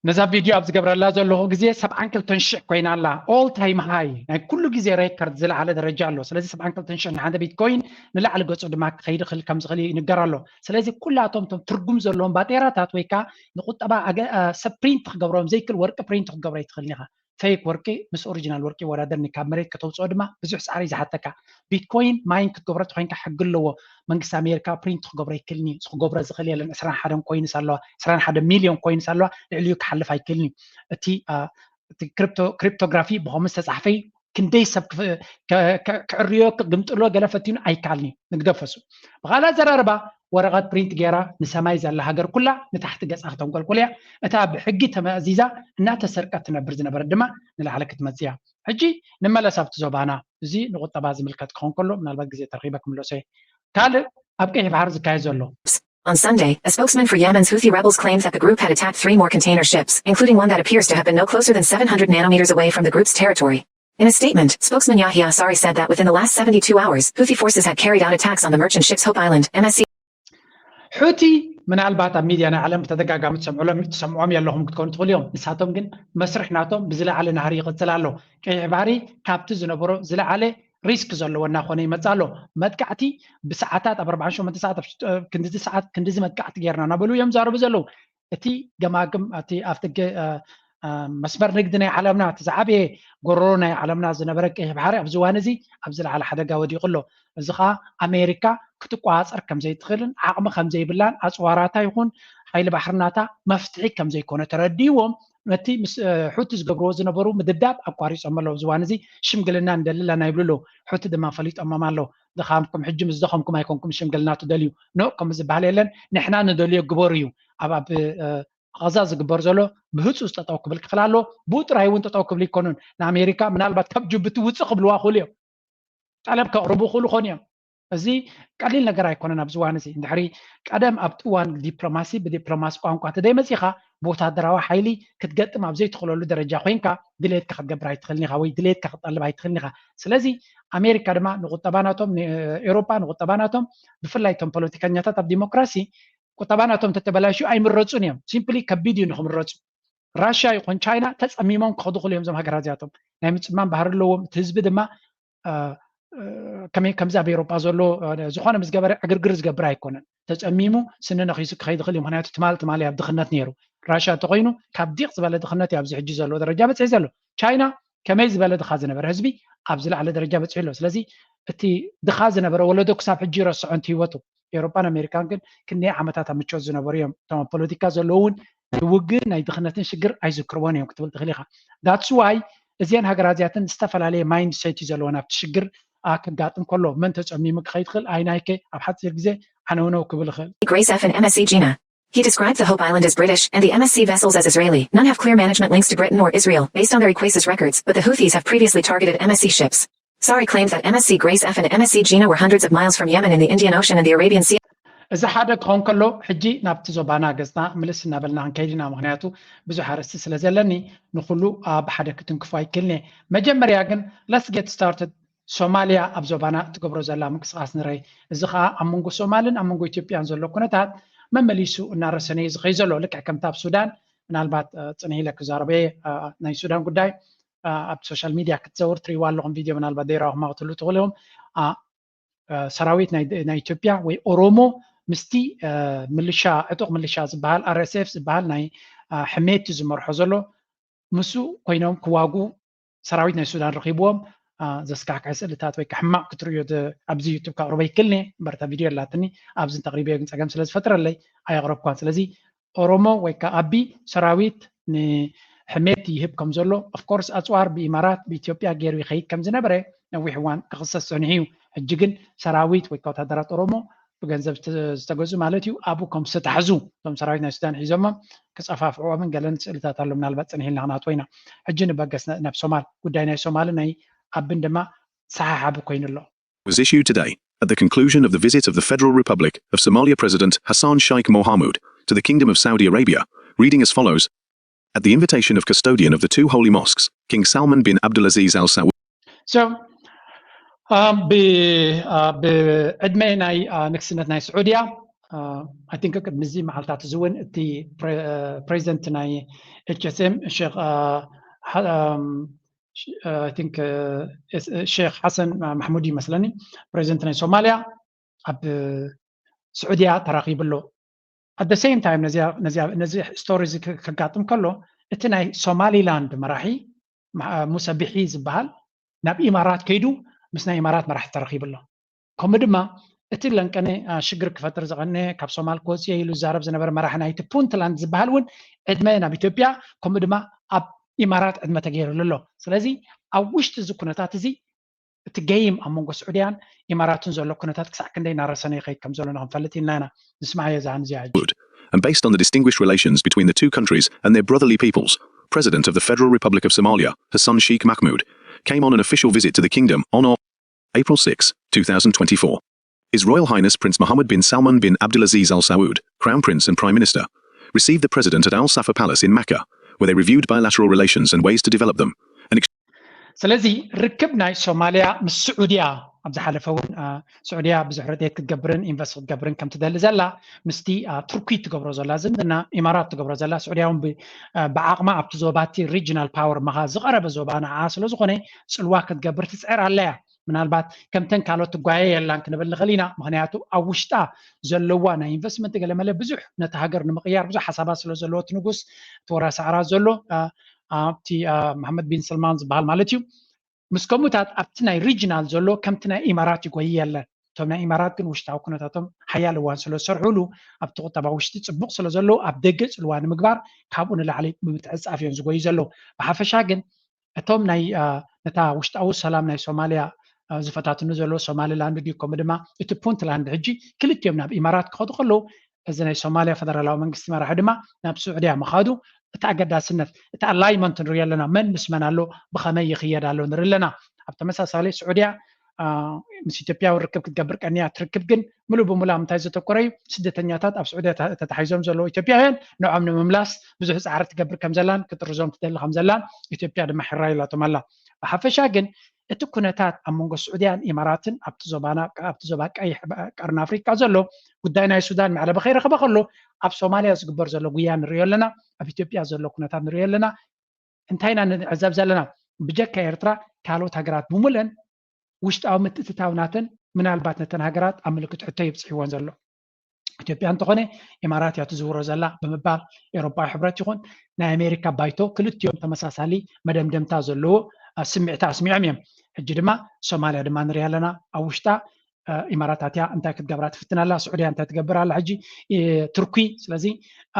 ነዛ ቪድዮ ኣብ ዝገብረላ ዘለኹ ግዜ 72,000 ኮይና ኣላ all time high ናይ ኩሉ ግዜ ሬከርድ ዝለዓለ ደረጃ ኣሎ ስለዚ 72,000 ንሓደ ቢትኮይን ንላዕሊ ገፁ ድማ ክኸይድ ይኽእል ከም ዝኽእል ይንገር ኣሎ ስለዚ ኩላቶም ቶም ትርጉም ዘለዎም ባጤራታት ወይ ከዓ ንቁጠባ ሰብ ፕሪንት ክገብሮም ዘይክእል ወርቂ ፕሪንት ክትገብሮ ኣይትኽእልን ኢኻ ፌክ ወርቂ ምስ ኦሪጂናል ወርቂ ወዳደርኒ ካብ መሬት ከተውፅኦ ድማ ብዙሕ ፃዕሪ ዝሓተካ ቢትኮይን ማይን ክትገብሮ ተኮይንካ ሕጊ ኣለዎ መንግስቲ ኣሜሪካ ፕሪንት ክገብሮ ኣይክእልኒ ክገብሮ ዝኽእል የለን 21 ኮይንስ ኣለዋ 21 ሚልዮን ኮይንስ ኣለዋ ልዕሊኡ ክሓልፍ ኣይክእልኒ እቲ ክሪፕቶግራፊ ብኸምስ ተፃሕፈ ክንደይ ሰብ ክዕርዮ ክግምጥሎ ገለ ፈቲኑ ኣይከኣልኒ ንግደፈሱ ብኻልእ ዘራርባ ወረቐት ፕሪንት ጌራ ንሰማይ ዘላ ሃገር ኩላ ንታሕቲ ገፃ ክተንቆልቁል እያ እታ ብሕጊ ተመእዚዛ እናተሰርቀት ትነብር ዝነበረት ድማ ንላዕሊ ክትመፅእ እያ ሕጂ ንመለስ ኣብቲ ዞባና እዚ ንቁጠባ ዝምልከት ክኸውን ከሎ ምናልባት ግዜ ተረኺበ ክምለሶ ካልእ ኣብ ቀይሕ ባሕር ዝካየድ ዘሎ On Sunday, a spokesman for Yemen's Houthi rebels claims that the group had attacked 3 more container ships, including one that appears to have been no closer than 700 nanometers away from the group's territory. In a statement, spokesman Yahya Sari said that within the last 72 hours, Houthi forces had carried out attacks on the merchant ships Hope Island, MSC. Houthi ምናልባት ኣብ ሚድያ ናይ ዓለም ተደጋጋሚ ትሰምዖም ያለኹም ክትኮኑ ትኽእሉ እዮም ንሳቶም ግን መስርሕ ናቶም ብዝለዓለ ናህሪ ይቕፅል ኣሎ ቀይሕ ባሕሪ ካብቲ ዝነበሮ ዝለዓለ ሪስክ ዘለዎ እናኾነ ይመፅእ ኣሎ መጥቃዕቲ ብሰዓታት ኣብ 48 ሰዓት ክንዲዚ መጥቃዕቲ ጌርና እናበሉ እዮም ዛረቡ ዘለዉ እቲ ገማግም እቲ ኣብቲ መስመር ንግዲ ናይ ዓለምና እቲ ዝዓበየ ጎረሮ ናይ ዓለምና ዝነበረ ቀይሕ ባሕሪ ኣብዚ እዋን እዚ ኣብ ዝለዓለ ሓደጋ ወዲቑ ኣሎ እዚ ከዓ ኣሜሪካ ክትቋፀር ከም ዘይትኽእልን ዓቕሚ ከም ዘይብላን ኣፅዋራታ ይኹን ሓይሊ ባሕርናታ መፍትሒ ከም ዘይኮነ ተረዲዎም ነቲ ሑቲ ዝገብርዎ ዝነበሩ ምድብዳብ ኣቋሪፆም ኣለዉ እዚ እዋን እዚ ሽምግልና እንደልለና ይብሉ ኣለዉ ሑቲ ድማ ፈሊጦሞም ኣለዉ ድኻምኩም ሕጂ ምስ ዘኸምኩም ኣይኮንኩም ሽምግልና ትደልዩ ኖ ከምኡ ዝበሃል የለን ንሕና ንደልዮ ግበሩ እዩ ኣብ غዛ ዝግበር ዘሎ ብህፁፅ ጠጠው ክብል ክኽእል ኣሎ ብኡ ጥራይ እውን ጠጠው ክብል ይኮኑን ንኣሜሪካ ምናልባት ካብ ጅቡቲ ውፅእ ክብልዋ ክእሉ እዮም ጠለብ ከቕርቡ ክእሉ ኾኑ እዮም እዚ ቀሊል ነገር ኣይኮነን ኣብዚ እዋን እዚ እንድሕሪ ቀደም ኣብ እዋን ዲፕሎማሲ ብዲፕሎማሲ ቋንቋ ተደይመፂኻ ብወታደራዊ ሓይሊ ክትገጥም ኣብ ዘይትኽእለሉ ደረጃ ኮይንካ ድሌትካ ክትገብር ኣይትኽእልን ኢኻ ወይ ድሌትካ ክትጠልብ ኣይትኽእልን ኢኻ ስለዚ ኣሜሪካ ድማ ንቁጠባናቶም ኤውሮፓ ንቁጠባናቶም ብፍላይ እቶም ፖለቲከኛታት ኣብ ዲሞክራሲ ቁጠባናቶም ተተበላሽዩ ኣይምረፁን እዮም ሲምፕሊ ከቢድ እዩ ንኽምረፁ ራሽያ ይኹን ቻይና ተፀሚሞም ክኸዱ ክእሉ እዮም እዞም ሃገራት እዚኣቶም ናይ ምፅማም ባህሪ ኣለዎም እቲ ህዝቢ ድማ ከምዚ ኣብ ኤውሮፓ ዘሎ ዝኾነ ምስ ገበረ ዕግርግር ዝገብር ኣይኮነን ተፀሚሙ ስነ ነኺሱ ክኸይድ ክእል እዩ ምክንያቱ ትማሊ ኣብ ድኽነት ነይሩ ራሽያ እንተኮይኑ ካብ ዲቕ ዝበለ ድኽነት እዩ ኣብዚ ሕጂ ዘለዎ ደረጃ በፂሑ ዘሎ ቻይና ከመይ ዝበለ ድኻ ዝነበረ ህዝቢ ኣብ ዝለዓለ ደረጃ በፂሑ ኣሎ ስለዚ እቲ ድኻ ዝነበረ ወለዶ ክሳብ ሕጂ ረስዖ እንት ሂወቱ ኤውሮፓን ኣሜሪካን ግን ክንደይ ዓመታት ኣብ ምቾት ዝነበሩ እዮም እቶም ፖለቲካ ዘለውን ውግእ ናይ ድኽነትን ሽግር ኣይዝክርዎን እዮም ክትብል ትኽእል ኢኻ ዳትስ ዋይ እዚአን ሃገራት እዚኣተን ዝተፈላለየ ማይንድ ሴት እዩ ዘለወን ኣብቲ ሽግር ክጋጥም ከሎ መን ተፀሚሙ ክኸይድ ክእል ኣይናይከ ኣብ ሓፂር ግዜ ዓነውነው ክብል ይኽእል Grace F and MSC Gina. He describes the Hope Island as British and the MSC vessels as Israeli. None have clear management links to Britain or Israel, based on their Equasis records, but the Houthis have previously targeted MSC ships. Sari claims that MSC Grace F and MSC Gina were hundreds of miles from Yemen in the Indian Ocean and the Arabian Sea. እዚ ሓደ ክኸውን ከሎ ሕጂ ናብቲ ዞባና ገፅና ምልስ እናበልና ክንከይድና ምክንያቱ ብዙሕ ኣርእስቲ ስለ ዘለኒ ንኩሉ ኣብ ሓደ ክትንክፎ ኣይክእልኒ መጀመርያ ግን let's get started ሶማልያ ኣብ ዞባና ትገብሮ ዘላ ምንቅስቃስ ንርኢ እዚ ከዓ ኣብ መንጎ ሶማልን ኣብ መንጎ ኢትዮጵያን ዘሎ ኩነታት መመሊሱ እናረሰነ ዝኸይ ዘሎ ልክዕ ከምታ ኣብ ሱዳን ምናልባት ፅንሂ ኢለ ክዛረበ ናይ ሱዳን ጉዳይ ኣብ ሶሻል ሚድያ ክትዘውር ትሪእዋ ኣለኹም ቪድዮ ምናልባት ደይራኹም ክትህሉ ትኽእሉ ኢኹም ሰራዊት ናይ ኢትዮጵያ ወይ ኦሮሞ ምስቲ ምልሻ ዕጡቕ ምልሻ ዝበሃል RSF ዝበሃል ናይ ሕሜት ዝመርሖ ዘሎ ምሱ ኮይኖም ክዋጉ ሰራዊት ናይ ሱዳን ረኺብዎም ዘስካሕክዕ ስእልታት ወይ ሕማቕ ክትርእዮ ኣብዚ ዩቱብ ካቅርበ ይክእልኒ እምበረታ ቪድዮ ኣላትኒ ኣብዚ ተቕሪበዮ ግን ፀገም ስለ ዝፈጥረለይ ኣየቕረብኳን ስለዚ ኦሮሞ ወይ ከዓ ኣቢ ሰራዊት ንሕሜት ይህብ ከም ዘሎ ኦፍኮርስ ኣፅዋር ብኢማራት ብኢትዮጵያ ገይሩ ይኸይድ ከም ዝነበረ ነዊሕ እዋን ክኽሰስ ፀኒሑ እዩ ሕጂ ግን ሰራዊት ወይ ከዓ ወታደራት ኦሮሞ ብገንዘብ ዝተገዙ ማለት እዩ ኣብኡ ከም ዝተታሕዙ እቶም ሰራዊት ናይ ሱዳን ሒዞሞም ክፀፋፍዕዎምን ገለን ስእልታት ኣሎ ምናልባት ፀኒሒ ኢልና ክንኣትወ ሕጂ ንበገስ ናብ ሶማል ጉዳይ ናይ ሶማል ናይ ኣብን ድማ ሰሓሓቢ ኮይኑ ኣሎ was issued today at the conclusion of the visit of the Federal Republic of Somalia President Hassan Sheikh Mohamud to the Kingdom of Saudi Arabia, reading as follows. At the invitation of custodian of the two holy mosques, King Salman bin Abdulaziz Al Saud. So, بعدما ناي نكسنت ناي سعودية I think قد مزي محلتات زون the president ناي HSM الشيخ I think الشيخ حسن محمودي مثلا president ناي سوماليا أب سعودية تراقيب له at the same time نزي stories كقاتم كله اتناي سومالي لاند مراحي مسبحي زبال ناب إمارات كيدو مسنا إمارات ما راح ترخيب الله كم دما اتلن كان شجر كفتر زغنة كاب سومال كوسيا يلو زارب زنبر ما راح نايت بونتلاند زبالون ادمنا بإثيوبيا كم دما أب إمارات ادم تغير له سلازي أوش تزكونتات زي تجيم أمونغ السعوديان إمارات زولو كونتات كساكن دينا رساني خيط كم زولو نهم فلتين لنا نسمع يزعن زياج And based on the distinguished relations between the two countries and their brotherly peoples, President of the Federal Republic of Somalia, Hassan Sheikh Mahmoud, came on an official visit to the kingdom on April 6, 2024. His Royal Highness Prince Mohammed bin Salman bin Abdulaziz Al Saud, Crown Prince and Prime Minister, received the President at Al Safa Palace in Mecca, where they reviewed bilateral relations and ways to develop them. سلازي ركبنا سوماليا من السعودية أبز حلفون سعودية بزحرتيك تجبرن إنفست تجبرن كم تدل زلا مستي تركي تجبر زلا زمنا إمارات تجبر زلا سعودية هم بعقمة أبتزوباتي regional power مها زغرة بزوبانا عاصلو زغني سلواك تجبر تسعر عليها من البعض كم تنكالو تقعي اللي أنك نبلغ خلينا مهنياتو أوشتا زلوانا إنفستمنت قال ماله بزح نتهاجر نمقيار بزح حسابات سلو زلو تنقص تورا سعرات زلو تي محمد بن سلمان زبال مالتيو مسكوموتات أبتنا ريجنال زلو كمتنا إمارات يقوي يلا تومنا إمارات كن وشتاو كنتاتهم حيال وان سلو سرحولو أبتقو تبع وشتي تسبق سلو زلو أبدقل سلوان مقبار كابون اللي عليه بمتعز أفيون زقوي زلو بحافشاقن تومنا نتا وشتاو سلام ناي سوماليا زفتات نزلو سومالي لاند دي كومدما اتبونت لاند هجي كلت يومنا بإمارات كخدو خلو إذن سوماليا فدرالاو منقستي مرا حدما ناب سعودية مخادو تأجد سنة تألايمنت نريالنا من نسمنا له بخمي خيار له نريلنا أبتمسا سالي سعودية ምስ ኢትዮጵያ ርክብ ክትገብር ቀኒያ ትርክብ ግን ሙሉእ ብሙሉእ ምንታይ ዘተኮረ እዩ ስደተኛታት ኣብ ስዑድያ ተታሒዞም ዘለዉ ኢትዮጵያውያን ንዖም ንምምላስ ብዙሕ ፃዕሪ ትገብር ከም ዘላን ክትርዞም ትደሊ ከም ዘላን ኢትዮጵያ ድማ ሕራ ኢላቶም ኣላ ብሓፈሻ ግን እቲ ኩነታት ኣብ መንጎ ስዑድያን ኢማራትን ኣብቲ ዞባ ቀይሕ ቀርኒ ኣፍሪካ ዘሎ ጉዳይ ናይ ሱዳን መዕለበ ከይረኸበ ከሎ ኣብ ሶማልያ ዝግበር ዘሎ ጉያ ንሪኦ ኣለና ኣብ ኢትዮጵያ ዘሎ ኩነታት ንሪኦ ኣለና እንታይ ኢና ንዕዘብ ዘለና ብጀካ ኤርትራ ካልኦት ሃገራት ብምሉአን ውሽጣዊ ምትእትታውናትን ምናልባት ነተን ሃገራት ኣብ ምልክት ሕቶ ይብፅሕዎን ዘሎ ኢትዮጵያ እንተኾነ ኢማራት እያ ትዝውሮ ዘላ ብምባል ኤሮፓዊ ሕብረት ይኹን ናይ ኣሜሪካ ባይቶ ክልቲኦም ተመሳሳሊ መደምደምታ ዘለዎ ስምዒታ ኣስሚዖም እዮም ሕጂ ድማ ሶማልያ ድማ ንሪኣ ኣለና ኣብ ውሽጣ ኢማራታት እያ እንታይ ክትገብራ ትፍትን ኣላ ስዑድያ እንታይ ትገብር ኣላ ሕጂ ትርኪ ስለዚ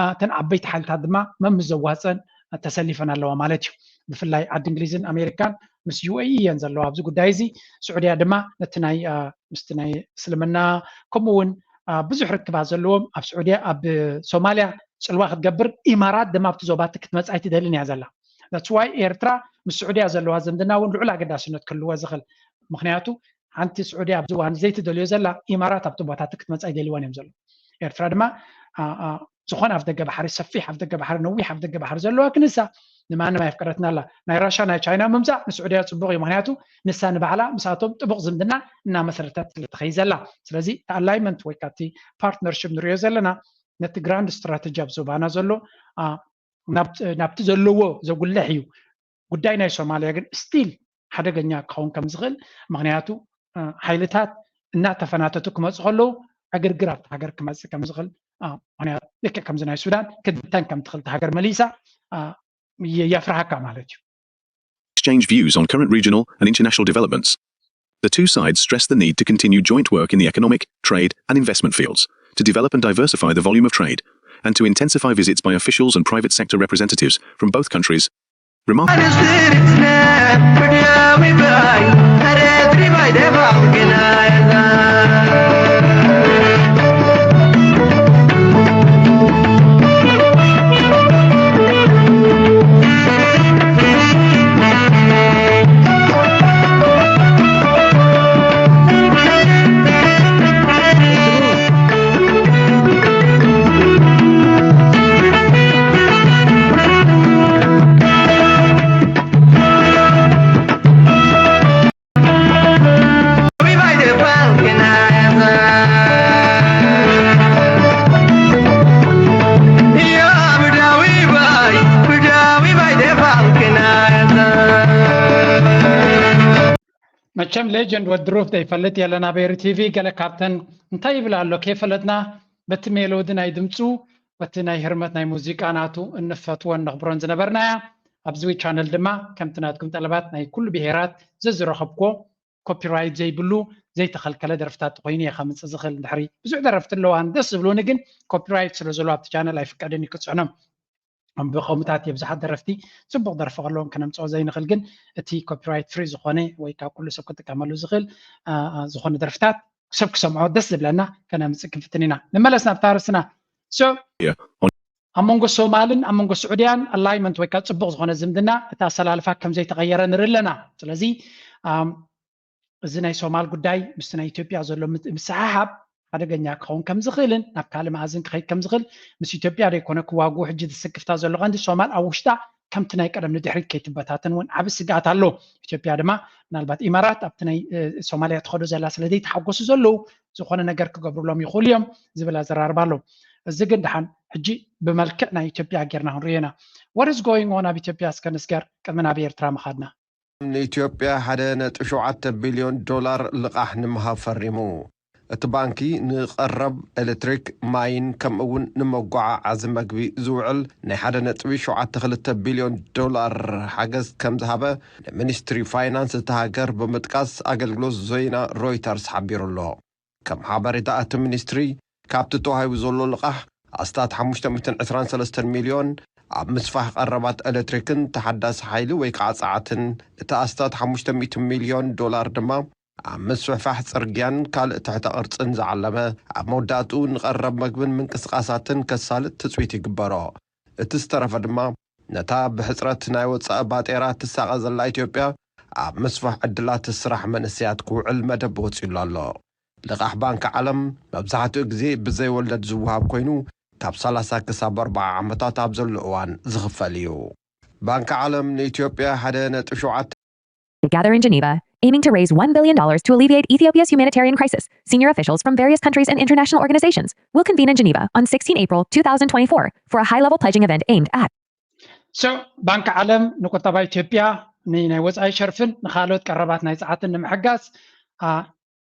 እተን ዓበይቲ ሓይልታት ድማ መምዝ ዘዋፅን ተሰሊፈን ኣለዋ ማለት እዩ ብፍላይ ዓዲ እንግሊዝን ኣሜሪካን ምስ ዩኤኢ እየን ዘለዋ ኣብዚ ጉዳይ እዚ ስዑድያ ድማ ነቲ ናይ ምስቲ ናይ እስልምና ከምኡውን ብዙሕ ርክባት ዘለዎም ኣብ ስዑድያ ኣብ ሶማልያ ፅልዋ ክትገብር ኢማራት ድማ ኣብቲ ዞባቲ ክትመፃይ ትደልን እያ ዘላ that's why ኤርትራ ምስ ስዑድያ ዘለዋ ዝምድና እውን ልዑል ኣገዳስነት ክህልዎ ዝኽእል ምክንያቱ ሓንቲ ስዑድያ ኣብዚ እዋን ዘይትደልዮ ዘላ ኢማራት ኣብቲ ቦታቲ ክትመፃይ ደልይዎን እዮም ዘሎ ኤርትራ ድማ ዝኾነ ኣፍ ደገ ባሕሪ ሰፊሕ ኣፍ ደገ ባሕሪ ነዊሕ ኣፍ ደገ ባሕሪ ዘለዋ ክንሳ ንማንም ኣይፍቀደትና ኣላ ናይ ራሻ ናይ ቻይና ምምፃእ ንስዑድያ ፅቡቅ እዩ ምክንያቱ ንሳ ንባዕላ ምሳቶም ጥቡቅ ዝምድና እናመሰረተት ስለትኸይ ዘላ ስለዚ ኣላይመንት ወይ ካቲ ፓርትነርሽፕ ንሪኦ ዘለና ነቲ ግራንድ ስትራቴጂ ኣብ ዞባና ዘሎ ናብቲ ዘለዎ ዘጉልሕ እዩ ጉዳይ ናይ ሶማልያ ግን ስቲል ሓደገኛ ክኸውን ከም ዝኽእል ምክንያቱ ሓይልታት እናተፈናተቱ ክመፁ ከለዉ ዕግርግር ኣብቲ ሃገር ክመፅእ ከም ዝኽእል ምክንያቱ ልክዕ ከምዚ ናይ ሱዳን ክትብተን ከም ትኽእል ሃገር መሊሳ የፍርሃካ ማለት እዩ exchange views on current regional and international developments. The two sides stress the need to continue joint work in the economic, trade, and investment fields, to develop and diversify the volume of trade, and to intensify visits by officials and private sector representatives from both countries. መቸም ሌጀንድ ወድሩፍ ዘይፈልጥ የለና ብሄር ቲቪ ገለ ካብተን እንታይ ይብል ኣሎ ከይፈለጥና በቲ ሜሎዲ ናይ ድምፁ በቲ ናይ ህርመት ናይ ሙዚቃ ናቱ እንፈትዎን ነኽብሮን ዝነበርናያ ኣብዚ ቻነል ድማ ከምቲ ናትኩም ጠለባት ናይ ኩሉ ብሄራት ዘዝረኸብኮ ኮፒራይት ዘይብሉ ዘይተኸልከለ ደረፍታት ኮይኑ እየ ከምፅእ ዝኽእል ድሕሪ ብዙሕ ደረፍቲ ኣለዋን ደስ ዝብሉኒ ግን ኮፒራይት ስለ ዘሎ ኣብቲ ቻነል ኣይፍቀድን እዩ ክፅዕኖም ብኸሙታት የብዙሓት ደረፍቲ ፅቡቅ ደርፊ ከለዎም ከነምፅኦ ዘይንኽእል ግን እቲ ኮፒራይት ፍሪ ዝኾነ ወይ ካብ ኩሉ ሰብ ክጥቀመሉ ዝኽእል ዝኾነ ደርፍታት ሰብ ክሰምዖ ደስ ዝብለና ከነምፅእ ክንፍትን ኢና ንመለስ ናብታ ርስና ኣብ መንጎ ሶማልን ኣብ መንጎ ስዑድያን ኣላይመንት ወይ ከዓ ፅቡቅ ዝኾነ ዝምድና እቲ ኣሰላልፋ ከም ዘይተቐየረ ንርኢ ኣለና ስለዚ እዚ ናይ ሶማል ጉዳይ ምስ ናይ ኢትዮጵያ ዘሎ ምስሓሓብ ሓደገኛ ክኸውን ከም ዝኽእልን ናብ ካልእ ማእዝን ክኸይድ ከም ዝኽእል ምስ ኢትዮጵያ ደይኮነ ክዋግኡ ሕጂ ዝስክፍታ ዘሎ ቀንዲ ሶማል ኣብ ውሽጣ ከምቲ ናይ ቀደም ንድሕሪት ከይትበታተን እውን ዓብ ስጋኣት ኣሎ ኢትዮጵያ ድማ ምናልባት ኢማራት ኣብቲ ናይ ሶማልያ ትኸዶ ዘላ ስለዘይተሓጎሱ ዘለዉ ዝኾነ ነገር ክገብርሎም ይኽእሉ እዮም ዝብል ኣዘራርባ ኣሎ እዚ ግን ድሓን ሕጂ ብመልክዕ ናይ ኢትዮጵያ ጌርና ክንሪኦ ኢና what is going on ኣብ ኢትዮጵያ እስከንስገር ቅድሚ ናብ ኤርትራ ምኻድና ንኢትዮጵያ 1.7 ቢልዮን ዶላር ልቓሕ ንምሃብ ፈሪሙ እቲ ባንኪ ንቐረብ ኤሌክትሪክ ማይን ከምኡውን ንመጓዓዓዚ መግቢ ዝውዕል ናይ 1.72 ቢልዮን ዶላር ሓገዝ ከም ዝሃበ ሚኒስትሪ ፋይናንስ እቲ ሃገር ብምጥቃስ ኣገልግሎት ዜና ሮይተርስ ሓቢሩ ኣሎ ከም ሓበሬታ እቲ ሚኒስትሪ ካብቲ ተዋሂቡ ዘሎ ልቓሕ ኣስታት 523 ሚልዮን ኣብ ምስፋሕ ቀረባት ኤሌክትሪክን ተሓዳሲ ሓይሊ ወይ ከዓ ጸዓትን እቲ ኣስታት 500 ሚልዮን ዶላር ድማ ኣብ ምስፋሕ ጽርግያን ካልእ ትሕተ ቅርጽን ዝዓለመ ኣብ መወዳእቱ ንቐረብ መግብን ምንቅስቃሳትን ከሳልጥ ትጽቢት ይግበሮ እቲ ዝተረፈ ድማ ነታ ብሕፅረት ናይ ወፃኢ ባጤራ ትሳቐ ዘላ ኢትዮጵያ ኣብ ምስፋሕ ዕድላት ስራሕ መንእስያት ክውዕል መደብ ወፂሉ ኣሎ ልቃሕ ባንኪ ዓለም መብዛሕትኡ ግዜ ብዘይ ወለድ ዝውሃብ ኮይኑ ካብ 30 ክሳብ 40 ዓመታት ኣብ ዘሎ እዋን ዝኽፈል እዩ ባንኪ ዓለም ንኢትዮጵያ 1.7 gather in Geneva, aiming to raise $1 billion to alleviate Ethiopia's humanitarian crisis. Senior officials from various countries and international organizations will convene in Geneva on 16 April 2024 for a high-level pledging event aimed at So, ባንኪ ዓለም ንቁጠባ ኢትዮጵያ ናይ ወፃኢ ሸርፍን ንኻልኦት ቀረባት ናይ ፀዓትን ንምሕጋዝ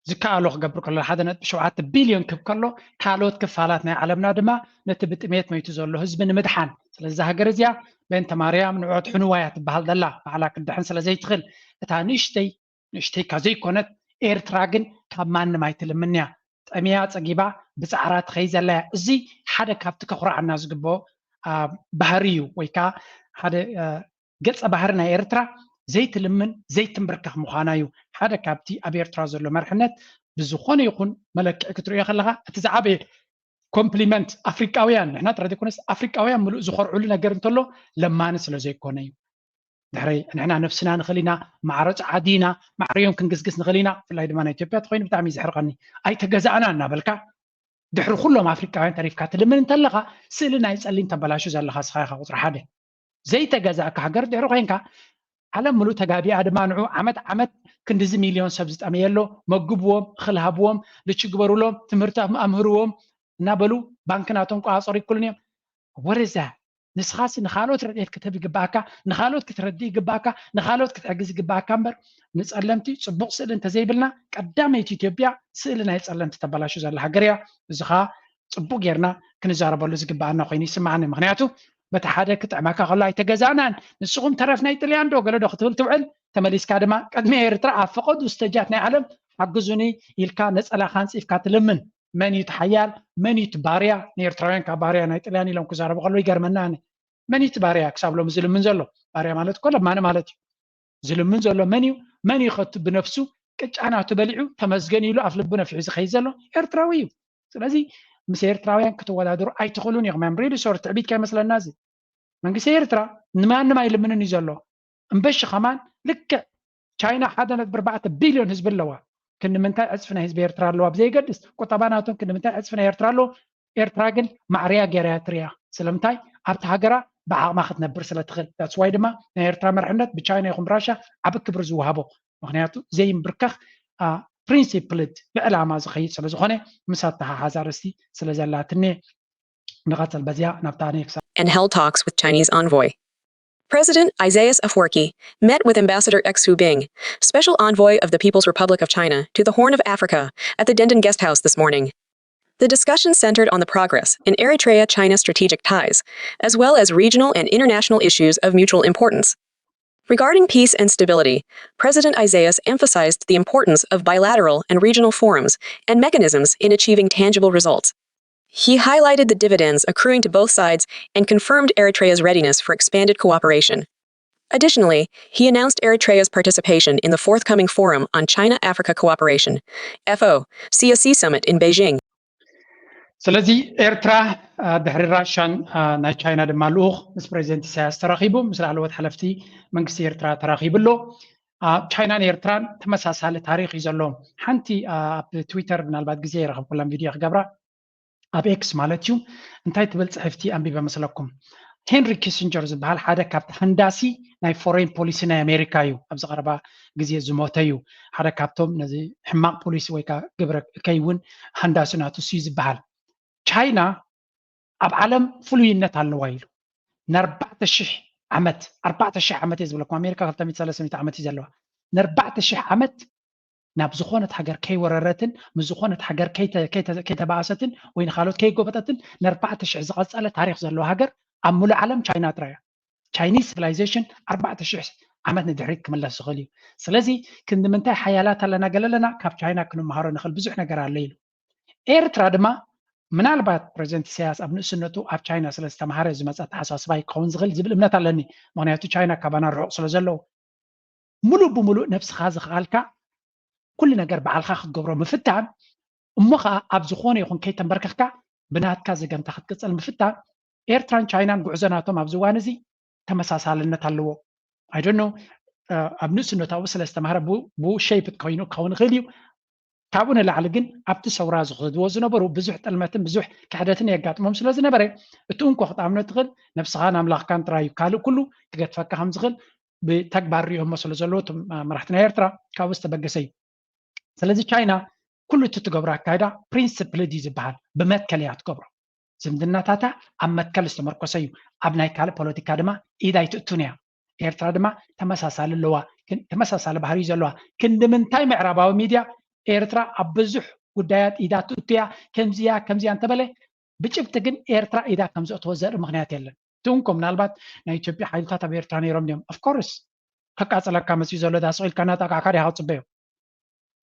ዝከኣሎ ክገብር ከሎ 1.7 ቢልዮን ክብ ከሎ ካልኦት ክፋላት ናይ ዓለምና ድማ ነቲ ብጥሜት መይቱ ዘሎ ህዝቢ ንምድሓን ስለዚ ሃገር እዚኣ በእንተ ማርያም ንዑት ሕንዋያ ትበሃል ዘላ ባዕላ ክድሕን ስለዘይትኽእል እታ ንእሽተይ ከዘይኮነት ኤርትራ ግን ካብ ማንም ኣይትልምን እያ ጠሚያ ፀጊባ ብፃዕራ ትኸይ ዘላ እዚ ሓደ ካብቲ ከኹርዓና ዝግብኦ ባህሪ እዩ ወይ ከዓ ሓደ ገፀ ባህሪ ናይ ኤርትራ ዘይትልምን ዘይትንብርከኽ ምዃና እዩ ሓደ ካብቲ ኣብ ኤርትራ ዘሎ መርሕነት ብዝኾነ ይኹን መለክዒ ክትሪኦ ከለኻ እቲ ዝዓበየ ኮምፕሊመንት ኣፍሪቃውያን ንሕና ጥራይ ዘይኮነስ ኣፍሪቃውያን ምሉእ ዝኸርዑሉ ነገር እንተሎ ለማኒ ስለ ዘይኮነ እዩ ድሕሪ ንሕና ነፍስና ንኽእል ኢና ማዕረፅ ዓዲና ማዕርዮም ክንግስግስ ንኽእል ኢና ብፍላይ ድማ ናይ ኢትዮጵያ ተኮይኑ ብጣዕሚ ዝሕርቐኒ ኣይተገዛእና እናበልካ ድሕሪ ኩሎም ኣፍሪቃውያን ተሪፍካ ትልምን እንተለኻ ስእሊ ናይ ፀሊም ተበላሹ ዘለኻ ስኻ ኢኻ ቁፅሪ ሓደ ዘይተገዛእካ ሃገር ድሕሪ ኮንካ ዓለም ሙሉእ ተጋቢኣ ድማ ንዑ ዓመት ክንዲዚ ሚልዮን ሰብ ዝጠመየሎ መግብዎም ክልሃብዎም ልችግበሩሎም ትምህርቲ ኣምህርዎም እናበሉ ባንክናቶም ቋፀሩ ይኩልን እዮም ወረዛ ንስኻሲ ንኻልኦት ረድኤት ክትህብ ይግባእካ ንኻልኦት ክትረዲ ይግባእካ ንኻልኦት ክትሕግዝ ይግባእካ እምበር ንፀለምቲ ፅቡቕ ስእሊ እንተዘይብልና ቀዳመይቲ ኢትዮጵያ ስእሊ ናይ ፀለምቲ ተበላሹ ዘላ ሃገር እያ እዚ ከዓ ፅቡቕ ጌርና ክንዛረበሉ ዝግባአና ኮይኑ ይስማዓኒ ምክንያቱ በቲ ሓደ ክጥዕመካ ከሎ ኣይተገዛእናን ንስኹም ተረፍ ናይ ጥልያን ዶ ገለ ዶ ክትብል ትውዕል ተመሊስካ ድማ ቀድሚ ኤርትራ ኣብ ፈቐዱ ስተጃት ናይ ዓለም ሓግዙኒ ኢልካ ነፀላኻ ንፂፍካ ትልምን መን እዩ ትሓያል መን እዩ ባርያ ንኤርትራውያን ካብ ባርያ ናይ ጥልያን ኢሎም ክዛረቡ ከሎ ይገርመና ኣነ መን እዩ ባርያ ክሳብ ሎሚ ዝልምን ዘሎ ባርያ ማለት እኮ ለማኒ ማለት እዩ ዝልምን ዘሎ መን እዩ ከቱ ብነፍሱ ቅጫናቱ በሊዑ ተመስገን ኢሉ ኣፍ ልቡ ነፊሑ ዝኸይድ ዘሎ ኤርትራዊ እዩ ስለዚ ምስ ኤርትራውያን ክትወዳደሩ ኣይትኽእሉን ኢኹም እም ሪሊ ሶር ትዕቢት ከይመስለና እዚ መንግስቲ ኤርትራ ንማንም ኣይልምንን እዩ ዘሎ እምበሽ ኸማን ልክዕ ቻይና 1.4 ቢልዮን ህዝቢ ኣለዋ ክንምንታይ ዕፅፊ ናይ ህዝቢ ኤርትራ ኣለዋ ብዘይገድስ ቁጠባናቶም ክንምንታይ ዕፅፊ ናይ ኤርትራ ኣሎ ኤርትራ ግን ማዕርያ ጌርያ ትርያ ስለምንታይ ኣብቲ ሃገራ ብዓቕማ ክትነብር ስለትኽእል ዳትስ ዋይ ድማ ናይ ኤርትራ መርሕነት ብቻይና ይኹን ብራሻ ዓብ ክብሪ ዝውሃቦ ምክንያቱ ዘይምብርከኽ principled بعلامة زخيت سلزخونة مسات هزار استي سلزلاتني نقطة بزيا نبتاني and held talks with Chinese envoy. President Isaias Afwerki met with Ambassador Xu Bing, special envoy of the People's Republic of China to the Horn of Africa, at the Denden Guest House this morning. The discussion centered on the progress in Eritrea-China strategic ties, as well as regional and international issues of mutual importance. Regarding peace and stability, President Isaias emphasized the importance of bilateral and regional forums and mechanisms in achieving tangible results. He highlighted the dividends accruing to both sides and confirmed Eritrea's readiness for expanded cooperation. Additionally, he announced Eritrea's participation in the forthcoming Forum on China-Africa Cooperation, FO-CSC Summit in Beijing. ስለዚህ ኤርትራ ድሕሪ ራሻን ናይ ቻይና ድማ ልኡኽ ምስ ፕሬዚደንት ኢሳያስ ተራኺቡ ምስ ላዕለዎት ሓለፍቲ መንግስቲ ኤርትራ ተራኺብሎ ቻይናን ኤርትራን ተመሳሳሊ ታሪክ እዩ ዘለዎም ሓንቲ ኣብ ትዊተር ምናልባት ግዜ ይረኸብ ኩላም ቪድዮ ክገብራ ኣብ ኤክስ ማለት እዩ እንታይ ትብል ፅሕፍቲ ኣንቢበ መስለኩም ሄንሪ ኪሲንጀር ዝበሃል ሓደ ካብቲ ሃንዳሲ ናይ ፎሬን ፖሊሲ ናይ ኣሜሪካ እዩ ኣብዚ ቀረባ ግዜ ዝሞተ እዩ ሓደ ካብቶም ነዚ ሕማቅ ፖሊሲ ወይ ከዓ ግብረ ከይውን ሃንዳሲ ናቱ እዩ ዝበሃል ቻይና ኣብ ዓለም ፍሉይነት ኣለዋ ኢሉ ን4000 ዓመት 4000 ዓመት የዝብለኩም ኣሜሪካ 2300 ዓመት እዩ ዘለዋ ን4000 ዓመት ናብ ዝኾነት ሃገር ከይወረረትን ምስ ዝኾነት ሃገር ከይተባእሰትን ወይ ንኻልኦት ከይጎበጠትን ን4000 ዝቐፀለ ታሪክ ዘለዎ ሃገር ኣብ ሙሉእ ዓለም ቻይና ጥራያ ቻይኒዝ ሲቪላይዜሽን 4000 ዓመት ንድሕሪት ክምለስ ዝኽእል እዩ ስለዚ ክንምንታይ ሓያላት ኣለና ገለለና ካብ ቻይና ክንመሃሮ ንኽእል ብዙሕ ነገር ኣለ ኢሉ ኤርትራ ድማ ምናልባት ፕሬዚደንት ኢሳያስ ኣብ ንእስነቱ ኣብ ቻይና ስለ ዝተምሃረ ዝመፀ ተሓሳስባ ክኸውን ዝኽእል ዝብል እምነት ኣለኒ ምክንያቱ ቻይና ካባና ርሑቕ ስለ ዘለዎ ሙሉእ ብሙሉእ ነብስኻ ዝኽኣልካ ኩሉ ነገር በዓልካ ክትገብሮ ምፍታን እሞ ከዓ ኣብ ዝኾነ ይኹን ከይተንበርከኽካ ብናትካ ዘገምታ ክትቅፅል ምፍታን ኤርትራን ቻይናን ጉዕዞናቶም ኣብ ዝዋን እዚ ተመሳሳልነት ኣለዎ ኣይ ዶንት ኖ ኣብ ንእስነታዊ ስለዝተማሃረ ብኡ ሸይፕ ኮይኑ ክኸውን ይኽእል እዩ ካብኡ ንላዕሊ ግን ኣብቲ ሰውራ ዝኽድዎ ዝነበሩ ብዙሕ ጠልመትን ብዙሕ ክሕደትን የጋጥሞም ስለ ዝነበረ እቲ እንኳ ክጣምኖ ትኽእል ነብስኻን ኣምላኽካን ጥራይ እዩ ካልእ ኩሉ ክገድፈካ ከም ዝኽእል ብተግባር ሪኦሞ ስለ ዘለዎ እቶም መራሕቲ ናይ ኤርትራ ካብኡ ዝተበገሰ እዩ ስለዚ ቻይና ኩሉ እቲ ትገብሮ ኣካይዳ ፕሪንስፕልድ እዩ ዝበሃል ብመትከል እያ ትገብሮ ዝምድናታታ ኣብ መትከል ዝተመርኮሰ እዩ ኣብ ናይ ካልእ ፖለቲካ ድማ ኢዳ ይትእቱን እያ ኤርትራ ድማ ተመሳሳሊ ኣለዋ ተመሳሳሊ ባህሪ ዘለዋ ክንዲ ምንታይ ምዕራባዊ ሚድያ ኤርትራ ኣብ ብዙሕ ጉዳያት ኢዳ ትእቱ እያ ከምዚያ እንተበለ ብጭብጢ ግን ኤርትራ ኢዳ ከም ዘእትዎ ዘርኢ ምክንያት የለን ትንኮ ምናልባት ናይ ኢትዮጵያ ሓይልታት ኣብ ኤርትራ ነይሮም ድዮም ኦፍኮርስ ከቃፅለካ መፅኡ ዘሎ ዳስቂልካ እናጣቃዕካ ዲኻ ክፅበዮ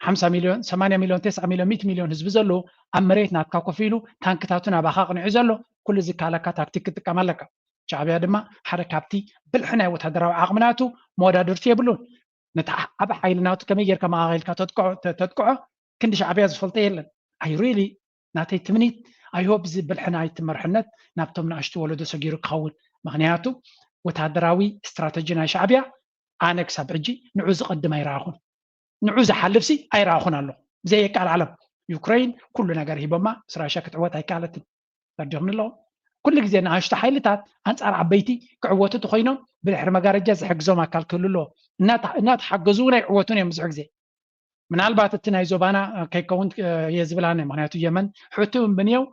50 ሚልዮን 80 ሚልዮን 90 ሚልዮን 100 ሚልዮን ህዝቢ ዘለዎ ኣብ መሬት ናትካ ኮፍ ኢሉ ታንክታቱን ኣባኻ ቅንዑ ዘሎ ኩሉ ዝካለካ ታክቲክ ክጥቀም ኣለካ ሻዕብያ ድማ ሓደ ካብቲ ብልሒ ናይ ወታደራዊ ዓቕምናቱ መወዳድርቲ የብሉን ነታ ዓብ ሓይሊ ናቱ ከመይ ጌርካ መቃኺልካ ተጥቅዖ ክንዲ ሻዕብያ ዝፈልጦ የለን ኣይ ሪሊ ናተይ ትምኒት ኣይሆብ እዚ ብልሒ ናይቲ መርሕነት ናብቶም ንኣሽቱ ወለዶ ሰጊሩ ክኸውን ምክንያቱ ወታደራዊ ስትራቴጂ ናይ ሻዕብያ ኣነ ክሳብ ሕጂ ንዑ ዝቐድም ኣይረኣኹን ንዑ ዝሓልፍሲ ኣይረኣኹን ኣለኹ ብዘይ የቃል ዓለም ዩክሬን ኩሉ ነገር ሂቦማ ስራሻ ክትዕወት ኣይከኣለትን ፈርዲኹም ኣለኹ ኩሉ ግዜ ንኣሽቱ ሓይልታት ኣንጻር ዓበይቲ ክዕወቱ ተኮይኖም ብድሕሪ መጋረጃ ዝሕግዞም ኣካል ክህሉ ኣለዎ እናተሓገዙ ናይ ዕወቱን እዮም ብዙሕ ግዜ ምናልባት እቲ ናይ ዞባና ከይከውን እየ ዝብላነ ምክንያቱ የመን ሕቱ እምብንየው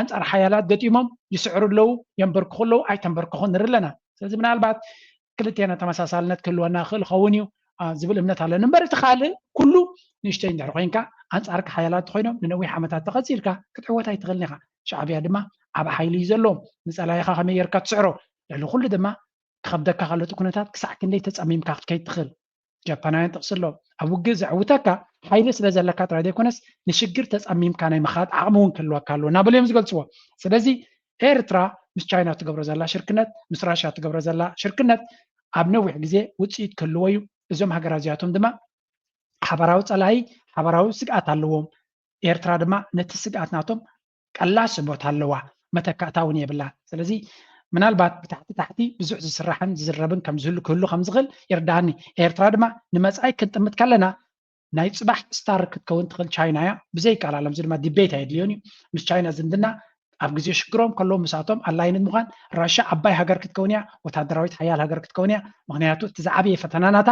ኣንጻር ሓያላት ገጢሞም ይስዕሩ ኣለዉ የንበርክኹ ኣለዉ ኣይተንበርክኹን ንርኢ ኣለና ስለዚ ምናልባት ክልቴና ተመሳሳልነት ክህልወና ክእል ኸውን እዩ ዝብል እምነት ኣለኒ እምበር እቲ ካልእ ኩሉ ንእሽተይ እንድሕሪ ኮይንካ ኣንጻርካ ሓያላት ኮይኖም ንነዊሕ ዓመታት ተቐፂልካ ክትዕወት ኣይትኽእልን ኢኻ ሻዕብያ ድማ ኣብ ሓይሊ እዩ ዘለዎም ንፀላይኻ ከመይ ጌርካ ትስዕሮ ልዕሊ ኩሉ ድማ ክከብደካ ካልኦት ኩነታት ክሳዕ ክንደይ ተፀሚምካ ክትከይድ ትኽእል ጃፓናውያን ጥቕሲ ኣለዎም ኣብ ውግእ ዘዕውተካ ሓይሊ ስለ ዘለካ ጥራይ ዘይኮነስ ንሽግር ተፀሚምካ ናይ ምኻድ ዓቕሚ እውን ክህልወካ ኣለዎ እናበሉ እዮም ዝገልፅዎ ስለዚ ኤርትራ ምስ ቻይና ትገብሮ ዘላ ሽርክነት ምስ ራሽያ ትገብሮ ዘላ ሽርክነት ኣብ ነዊሕ ግዜ ውፅኢት ክህልዎ እዩ እዞም ሃገራት እዚኣቶም ድማ ሓበራዊ ፀላኢ ሓበራዊ ስግኣት ኣለዎም ኤርትራ ድማ ነቲ ስግኣት ናቶም ቀላስ ቦታ ኣለዋ መተካእታ እውን የብላ ስለዚ ምናልባት ብታሕቲ ብዙሕ ዝስራሕን ዝዝረብን ከም ዝህሉ ክህሉ ከም ዝኽእል ይርዳእኒ ኤርትራ ድማ ንመፃኢ ክንጥምት ከለና ናይ ፅባሕ ስታር ክትከውን ትኽእል ቻይና እያ ብዘይከኣል ዓለም እዚ ድማ ዲቤት ኣየድልዮን እዩ ምስ ቻይና ዝምድና ኣብ ግዜ ሽግሮም ከለዎም ምሳቶም ኣላይነት ምኳን ራሽያ ዓባይ ሃገር ክትከውን እያ ወታደራዊት ሓያል ሃገር ክትከውን እያ ምክንያቱ እቲ ዝዓበየ ፈተናናታ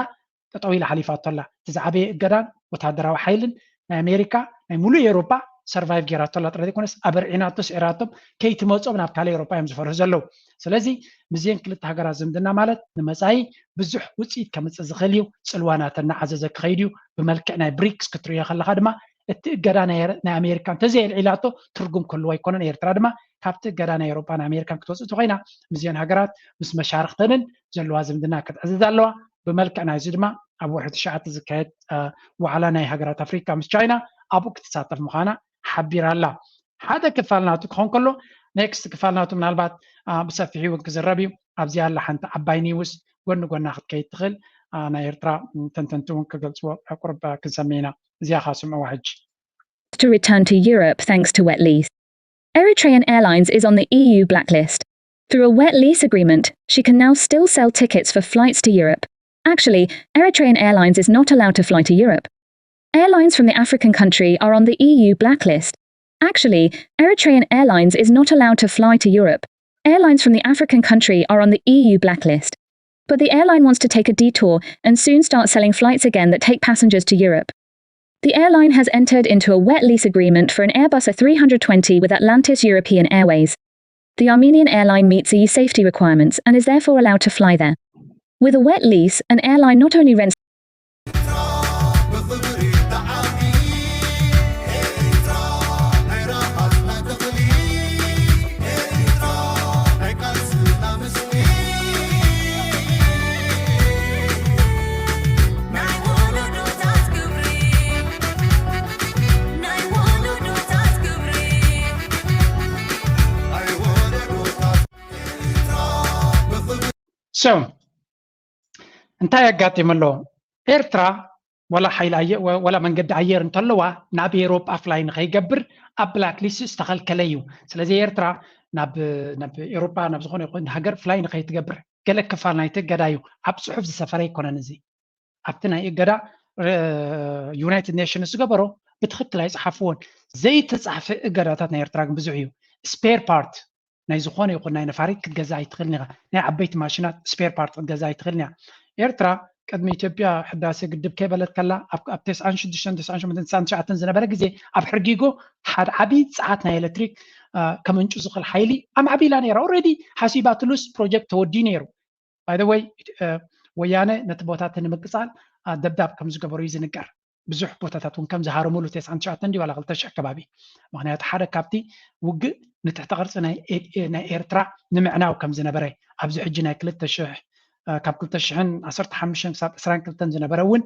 ጠጠው ኢላ ሓሊፋቶ ኣላ እቲ ዝዓበየ እገዳን ወታደራዊ ሓይልን ናይ ኣሜሪካ ናይ ሙሉእ ኤውሮፓ ሰርቫይቭ ጌራቶ ኣላ ጥራይ ዘይኮነስ ኣበርዒናቶ ስዒራቶም ከይትመፆም ናብ ካልእ ኤውሮፓ እዮም ዝፈርሑ ዘለው ስለዚ ምዝን ክልተ ሃገራት ዝምድና ማለት ንመፃኢ ብዙሕ ውፅኢት ከምፅእ ዝኽእል እዩ ፅልዋናት እናዓዘዘ ክኸይድ እዩ ብመልክዕ ናይ ብሪክስ ክትሪኦ ከለካ ድማ እቲ እገዳ ናይ ኣሜሪካ እንተዘየልዒላቶ ትርጉም ክህልዎ ኣይኮነን ኤርትራ ድማ ካብቲ እገዳ ናይ ኤውሮፓ ናይ ኣሜሪካ ክትወፅእ ትኮይና ምዝን ሃገራት ምስ መሻርክተንን ዘለዋ ዝምድና ክትዕዝዝ ኣለዋ ብመልክዕ ናይዚ ድማ ኣብ ወርሒ 9 ዝካየድ ዋዕላ ናይ ሃገራት ኣፍሪካ ምስ ቻይና ኣብኡ ክትሳተፍ ምዃና ሓቢራ ኣላ ሓደ ክፋል ናቱ ክኾን ከሎ ኔክስት ክፋል ናቱ ምናልባት ብሰፊሑ እውን ክዝረብ እዩ ኣብዚ ኣላ ሓንቲ ዓባይ ኒውስ ጎኒ ጎና ክትከይድ ትኽእል ናይ ኤርትራ ተንተንቲ እውን ክገልፅዎ ቁርብ ክንሰሚ ኢና እዚኣ ካ ስምዕዋ ሕጂ To return to Europe thanks to wet lease. Eritrean Airlines is on the EU blacklist. Through a wet lease agreement, she can now still sell tickets for flights to Europe. Actually, Eritrean Airlines is not allowed to fly to Europe. Airlines from the African country are on the EU blacklist. Actually, Eritrean Airlines is not allowed to fly to Europe. Airlines from the African country are on the EU blacklist. But the airline wants to take a detour and soon start selling flights again that take passengers to Europe. The airline has entered into a wet lease agreement for an Airbus A320 with Atlantis European Airways. The Armenian airline meets EU safety requirements and is therefore allowed to fly there. With a wet lease, an airline not only rents So, እንታይ ያጋጥም ኣሎ ኤርትራ ወላ ሓይል ኣየር ወላ መንገዲ ኣየር እንተለዋ ናብ ኤውሮፓ ፍላይ ንኸይገብር ኣብ ብላክ ሊስት ዝተኸልከለ እዩ ስለዚ ኤርትራ ናብ ኤውሮፓ ናብ ዝኾነ ይኹን ሃገር ፍላይ ንኸይትገብር ገለ ክፋል ናይቲ ገዳ እዩ ኣብ ፅሑፍ ዝሰፈረ ይኮነን እዚ ኣብቲ ናይ እገዳ ዩናይትድ ኔሽንስ ዝገበሮ ብትክክል ኣይፅሓፍዎን ዘይተፃሕፈ እገዳታት ናይ ኤርትራ ግን ብዙሕ እዩ ስፔር ፓርት ናይ ዝኾነ ይኹን ናይ ነፋሪት ክትገዛ ኣይትኽእልን ኢኻ ናይ ዓበይቲ ማሽናት ስፔር ፓርት ክትገዛ ኣይትኽእልን ኢኻ ኤርትራ ቅድሚ ኢትዮጵያ ሕዳሴ ግድብ ከይበለት ከላ ኣብ 96-99 ዝነበረ ግዜ ኣብ ሕርጊጎ ሓደ ዓብይ ፀዓት ናይ ኤሌክትሪክ ከምንጩ ዝኽእል ሓይሊ ኣማዕቢላ ነይራ ኦልሬዲ ሓሲባትሉስ ፕሮጀክት ተወዲኡ ነይሩ ባይ ዘ ወይ ወያነ ነቲ ቦታት ንምቅፃል ደብዳብ ከም ዝገበሩ እዩ ዝንገር ብዙሕ ቦታታት እውን ከም ዝሃረሙሉ 99 እንዲ ዋላ 2000 ከባቢ ምክንያቱ ሓደ ካብቲ ውግእ ንትሕቲ ቅርፂ ናይ ኤርትራ ንምዕናው ከም ዝነበረ ኣብዚ ሕጂ ናይ 2000 ካብ 2015 ክሳብ 22 ዝነበረ እውን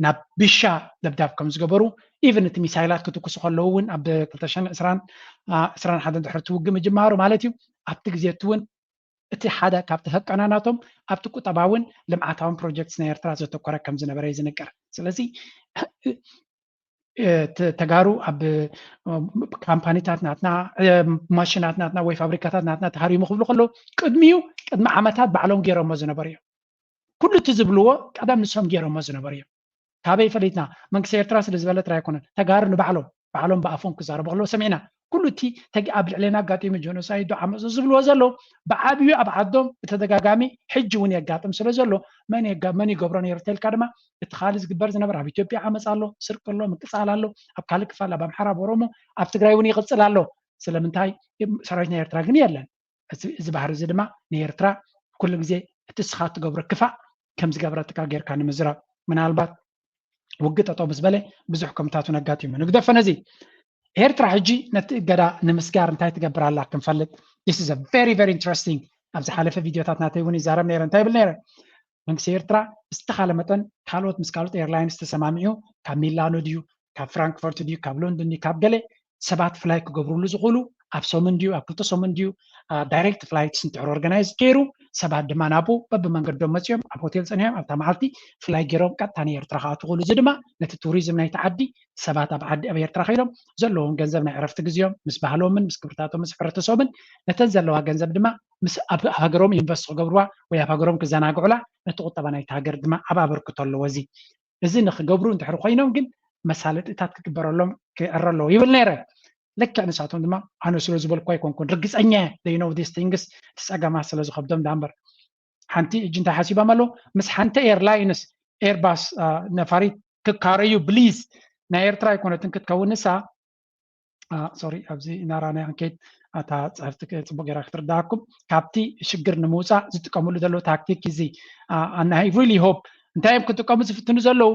ናብ ብሻ ደብዳብ ከም ዝገበሩ ኢቨን እቲ ሚሳይላት ክትኩሱ ከለዉ እውን ኣብ 2021 ድሕሪ ትውግእ ምጅማሩ ማለት እዩ ኣብቲ ግዜ እውን እቲ ሓደ ካብቲ ህቀናናቶም ኣብቲ ቁጠባ እውን ልምዓታውን ፕሮጀክትስ ናይ ኤርትራ ዘተኮረ ከም ዝነበረ እዩ ዝንገር ስለዚ ተጋሩ ኣብ ካምፓኒታት ናትና ማሽናት ናትና ወይ ፋብሪካታት ናትና ተሃሪሙ ክብሉ ከለዉ ቅድሚ ዓመታት ባዕሎም ገይሮሞ ዝነበሩ እዮም ኩሉ እቲ ዝብልዎ ቀደም ንሶም ገይሮሞ ዝነበሩ እዮም ካበይ ፈሊጥና መንግስቲ ኤርትራ ስለ ዝበለ ጥራይ ኣይኮነን ተጋሩ ንባዕሎም ብኣፎም ክዛረቡ ከለዉ ሰሚዕና ኩሉ እቲ ኣብ ልዕለና ኣጋጢሙ ጆኖሳይድ ዓመፁ ዝብልዎ ዘሎ ብዓብዩ ኣብ ዓዶም ብተደጋጋሚ ሕጂ እውን የጋጥም ስለ ዘሎ መን ይገብሮ ነይሩ ተልካ ድማ እቲ ካልእ ዝግበር ዝነበረ ኣብ ኢትዮጵያ ዓመፅ ኣሎ ስርቂ ኣሎ ምቅፃል ኣሎ ኣብ ካልእ ክፋል ኣብ ኣምሓራ ኦሮሞ ኣብ ትግራይ እውን ይቅፅል ኣሎ ስለምንታይ ሰራዊት ናይ ኤርትራ ግን የለን እዚ ባህሪ እዚ ድማ ንኤርትራ ኩሉ ግዜ እቲ ስኻ ትገብሮ ክፋእ ከም ዝገበረትካ ጌርካ ንምዝራብ ምናልባት ውግእ ጠጠው ምስ በለ ብዙሕ ከምታት እውን ኣጋጢሙ ንግደፈ ነዚ ኤርትራ ሕጂ ነቲ እገዳ ንምስጋር እንታይ ትገብር ኣላ ክንፈልጥ this is a very very interesting ኣብ ዝሓለፈ ቪድዮታት ናተይ እውን ይዛረብ ነይረ እንታይ ብል ነይረ መንግስቲ ኤርትራ ዝተኻለ መጠን ካልኦት ምስ ካልኦት ኤርላይንስ ተሰማሚዑ ካብ ሚላኖ ድዩ ካብ ፍራንክፈርት ድዩ ካብ ሎንዶን ድዩ ካብ ገለ ሰባት ፍላይ ክገብሩሉ ዝኽእሉ ኣብ ሶምን ድዩ ኣብ 2 ሶምን ድዩ ዳይሬክት ፍላይትስ እንትሕር ኦርጋናይዝ ገይሩ ሰባት ድማ ናብኡ በብመንገዶም መፅኦም ኣብ ሆቴል ፀኒሖም ኣብታ መዓልቲ ፍላይ ገይሮም ቀጥታ ንኤርትራ ክኣትዉ ክእሉ እዚ ድማ ነቲ ቱሪዝም ናይቲ ዓዲ ሰባት ኣብ ኤርትራ ከይዶም ዘለዎም ገንዘብ ናይ ዕረፍቲ ግዜኦም ምስ ባህሎምን ምስ ክብርታቶም ምስ ሕብረተሰቦምን ነተን ዘለዋ ገንዘብ ድማ ምስ ኣብ ሃገሮም ኢንቨስት ክገብርዋ ወይ ኣብ ሃገሮም ክዘናግዑላ ነቲ ቁጠባ ናይቲ ሃገር ድማ ኣብ ኣበርክቶ ኣለዎ እዚ ንክገብሩ እንድሕር ኮይኖም ግን መሳለጢታት ክግበረሎም ክዕረ ኣለዎ ይብል ነይረ ልክዕ ንሳቶም ድማ ኣነ ስለ ዝበልኩ ኣይኮንኩን ርግፀኛ they know these things ተፀገማት ስለ ዝከብዶም ዳንበር ሓንቲ እጅ እንታይ ሓሲቦም ኣሎ ምስ ሓንቲ ኤርላይንስ ኤርባስ ነፋሪት ክካረዩ ብሊዝ ናይ ኤርትራ ኣይኮነትን ክትከውን ንሳ ሶሪ ኣብዚ እናራናይ ክንከይድ እታ ፀሕፍቲ ፅቡቅ ጌራ ክትርዳእኩም ካብቲ ሽግር ንምውፃእ ዝጥቀምሉ ዘለዉ ታክቲክ እዚ I really hope እንታይ እዮም ክጥቀሙ ዝፍትኑ ዘለዉ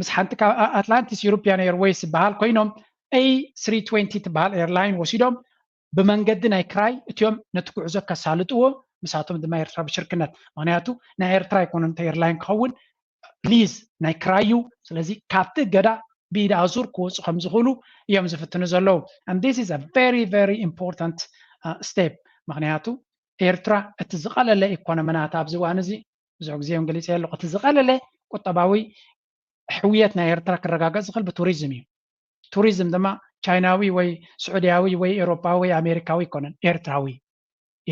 ምስ ሓንቲ ኣትላንቲስ ዩሮፒያን ኤርዌይስ ዝበሃል ኮይኖም A320 ትበሃል ኤርላይን ወሲዶም ብመንገዲ ናይ ክራይ እትዮም ነቲ ጉዕዞ ከሳልጥዎ ምሳቶም ድማ ኤርትራ ብሽርክነት ምክንያቱ ናይ ኤርትራ ኣይኮነን እቲ ኤርላይን ክኸውን ሊዝ ናይ ክራዩ ስለዚ ካብቲ እገዳ ብኢድ ኣዙር ክወፁ ከም ዝኽእሉ እዮም ዝፍትኑ ዘለዉ and this is a very very important step ምክንያቱ ኤርትራ እቲ ዝቐለለ ኢኮኖሚናት ኣብዚ እዋን እዚ ብዙሕ ግዜ እውን ገሊፀ ኣለኹ እቲ ዝቐለለ ቁጠባዊ ሕውየት ናይ ኤርትራ ክረጋገፅ ዝኽእል ብቱሪዝም እዩ ቱሪዝም ድማ ቻይናዊ ወይ ስዑድያዊ ወይ ኤውሮፓዊ ወይ ኣሜሪካዊ ይኮነን ኤርትራዊ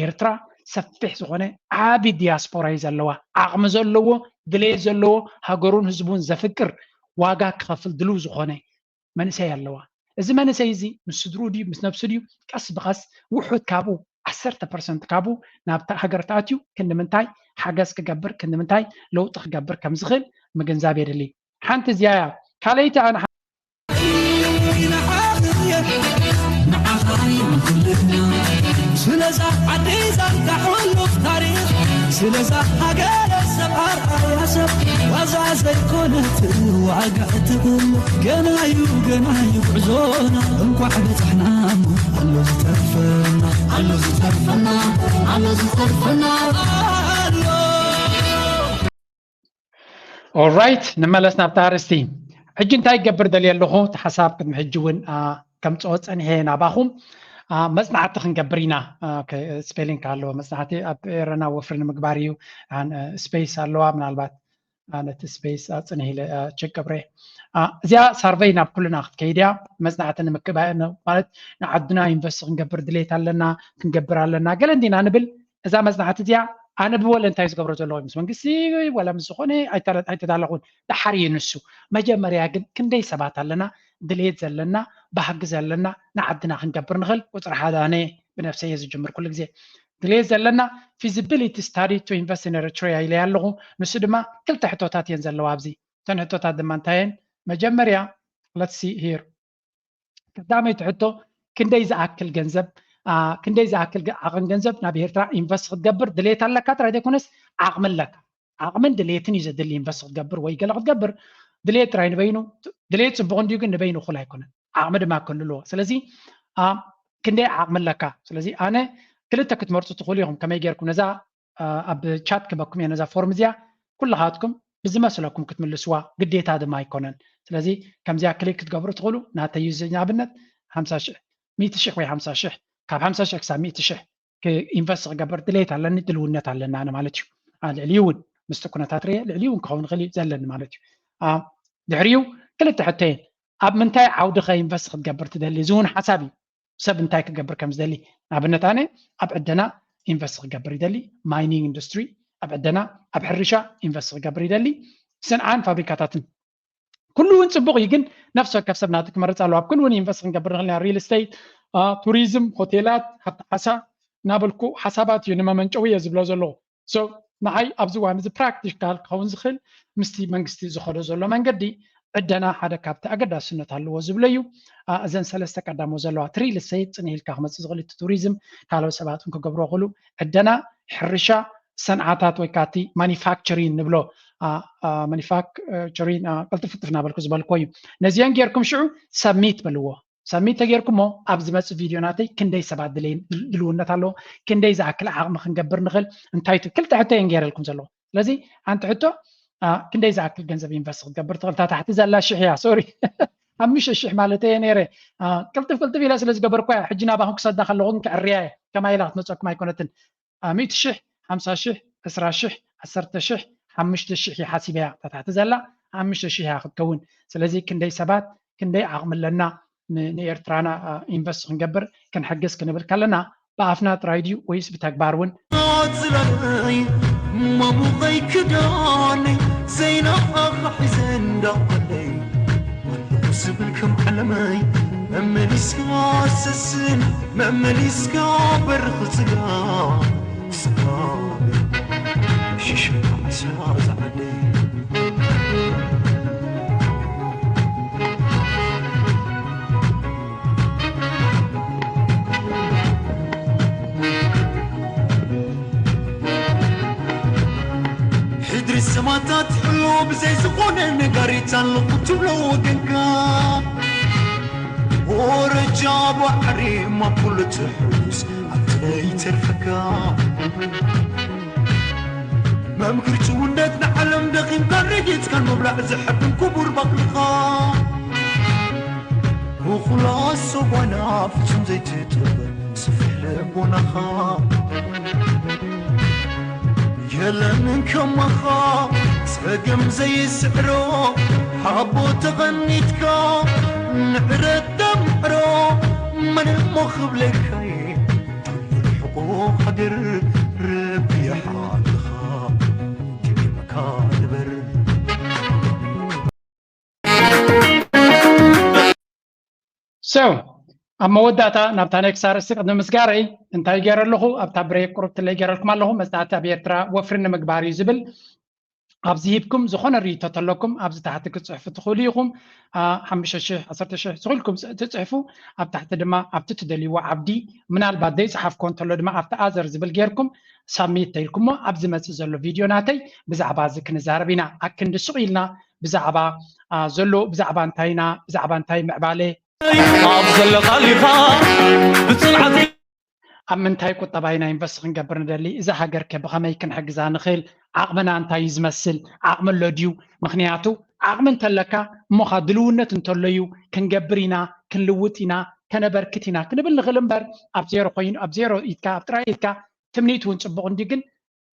ኤርትራ ሰፊሕ ዝኾነ ዓቢ ዲያስፖራ እዩ ዘለዋ ዓቕሚ ዘለዎ ድሌት ዘለዎ ሃገሩን ህዝቡን ዘፍቅር ዋጋ ክኸፍል ድልው ዝኾነ መንእሰይ ኣለዋ እዚ መንእሰይ እዚ ምስ ስድሩ ድዩ ምስ ነብሱ ድዩ ቀስ ብቐስ ውሑድ ካብኡ 10% ካብኡ ናብታ ሃገር ተኣትዩ ክንምንታይ ሓገዝ ክገብር ክንምንታይ ለውጢ ክገብር ከም ዝኽእል ምግንዛብ የድሊ ሓንቲ እዚያ ካልይቲ ኣነ سلسة عديزة كحول تاريخ سلسة حاجة السبعة يا سب وزعز كنت وعقعت قنايو عزونا انقعدت حنام علو زترفنا علو زترفنا علو زترفنا alright نملسنا بتارستي ሕጂ እንታይ ይገብር ደልየ ኣለኹ ተሓሳብ ቅድሚ ሕጂ እውን ከም ፀወፀን ይሄ ናባኹም መፅናዕቲ ክንገብር ኢና ስፔሊንግ ኣለዎ መፅናዕቲ ኣብ ኤረና ወፍሪ ንምግባር እዩ ስፔስ ኣለዋ ምናልባት ነቲ ስፔስ ኣፅንሕ ኢለ ቸክ ገብረ እዚኣ ሳርቨይ ናብ ኩልና ክትከይድ እያ መፅናዕቲ ንምክባእ ማለት ንዓድና ኢንቨስት ክንገብር ድሌት ኣለና ክንገብር ኣለና ገለ እንዲና ንብል እዛ መፅናዕቲ እዚኣ أنا بقول أنت عايز قبرة الله مس منقسي ولا مسخوني أي تدلقون تحري نسو ما جمر ياقن كندي سبات لنا دليت زلنا بحق زلنا نعدنا خنقبر نغل وصراحة هذا أنا بنفسي يزجمر كل جزء دليت زلنا feasibility study to invest in Eritrea إلى يالله نسو دما كل تحتوتات ينزل لوابزي تحتوتات دمانتين ما جمر يا let's see here قدامي تحطو كندي زاكل جنزب كندي زاكل عقن جنزب نبي هرترا إنفست تقبر دليت على كاتر هذا يكونس عقمن لك عقمن دليتني زد اللي إنفست تقبر ويقلق تقبر دليت راي نبينه دليت سبقون ديوك نبينه خلا يكون عقمن ما كل له سلزي كندي عقمن لك سلزي أنا كلتا كنت مرت تقوليهم كما يجيركم نزا أب chat كبكم يعني نزا فورمزيا كل هاتكم بزما سلكم كتمل السوا قديت هذا ما يكونن سلزي كم زي كليك تقبر تقولوا ناتا يوزنا بنت 50 100 شيخ وي 50 شيخ كاب 50 شيخ 100 شيخ كإنفست قبر دليت على النت الونت على أنا مالتي العليون مستكونة تاتريا العليون كون غلي زلنا مالتي دعريو كل تحتين أب من تاي عودة خي إنفست قبر تدلي زون حسابي سب من تاي قبر كم زدلي أبنا تاني أب عندنا إنفست قبر يدلي ماينينج إندستري أب عندنا أب حرشة إنفست قبر يدلي صنعان فابريكاتاتن كلون صبغ يجن نفسه كسب ناتك مرت على كلون ينفس نقبر غلنا ريل استيت توريزم هوتيلات حتى حسا نابلكو حسابات ينما منجوية زبلا زلو سو معي أبزو عن براكتيكال كون زخل مستي منجستي زخر زلو من قدي عندنا حدا كابت أقدر سنة هالو زبليو أزن سلسة قدام زلو ريل استيت نهيل كهمس زغل التوريزم قالوا سباتهم كقبرو غلو عندنا حرشة صنعات ويكاتي مانيفاكتشرين نبلو مانيفاكتشرين قلتفتنا بالكو زبالكوي نزيان غيركم شعو سميت بلوه سميت غيركم مو ابز مس فيديوناتي كندي سبات دلين دلونات الله كندي زاكل عقم خنقبر نخل انتايتو كلتا حتى ينغير لكم زلو لذي انت حتى كندي زاكل غنزب ينفس قبر تغل تحت زلا شحيا سوري امش الشح مالتي نيري قلت بلا سلز قبر كو حجنا باهم كسد داخل لغن كعرياي كما يلات نصك ما يكونتن 100 شح 5 شح 10 شح 10 شح 5 شح يحاسبها تحت زلا 5 شح ياخذ كون سلازي كندي سبات كندي عقم لنا نيرترانا انفست نقبر كنحقس كنبل كلنا بعفنا ترايديو ويس بتكبارون ما مضيك داني زين اخ حزن دقلي سبلكم علمي ممن يسكا سسن ممن يسكا برخصقا سكا شش عساز علي حدر السماتات حلو بزي سقون النقاريت اللقوت ولو دنكا ورجاب وحري ما كل تحوس عبتي ترفكا ما مكرت ونتنا علم دقيم كان رجيت كان مبلع زحب كبر بقلقا وخلاص وانا فتم زي تتربر سفح لبونا خا يلا منكم مخا سقم زي سعرو حبو تغنيتكا نعرد دمعرو من المخ بلكي الحقوق قدر ربي حالخا جبي مكان بر أما وداتا نبتانيك سار السقد مسقاري انتا يجير اللهو ابتا بريك قربت اللي يجير لكم اللهو مزداتا بيرترا وفرن مقباري زبل أبزيبكم زخون الريتو تلوكم أبز تحتك تصحفوا تخوليكم 5 شيء 10 شيء تخولكم تصحفوا أب تحت دما أب تتدلي وعبدي من البعد دي صحفكم تلو دما أب تأزر زبل غيركم سميت تيلكم أبز ما تزلوا فيديو ناتي بزعبا ذكر نزاربينا أكن دسويلنا بزعبا زلو بزعبا انتاينا بزعبا انتاي معبالي أبزل خليفة بسرعة أمنتاي قطباينا ينفسخ نقبر ندلي إذا حقر كبخما يكن حق زانخيل عقمنا أنت يزمسل عقم اللوديو مخنياتو عقم تلكا مخادلونة تنتليو كنقبرينا كنلوتينا كنبركتينا كنبلغ الانبر أبزيرو قوين أبزيرو إيتكا أبترا إيتكا تمنيت ونصبغن ديقن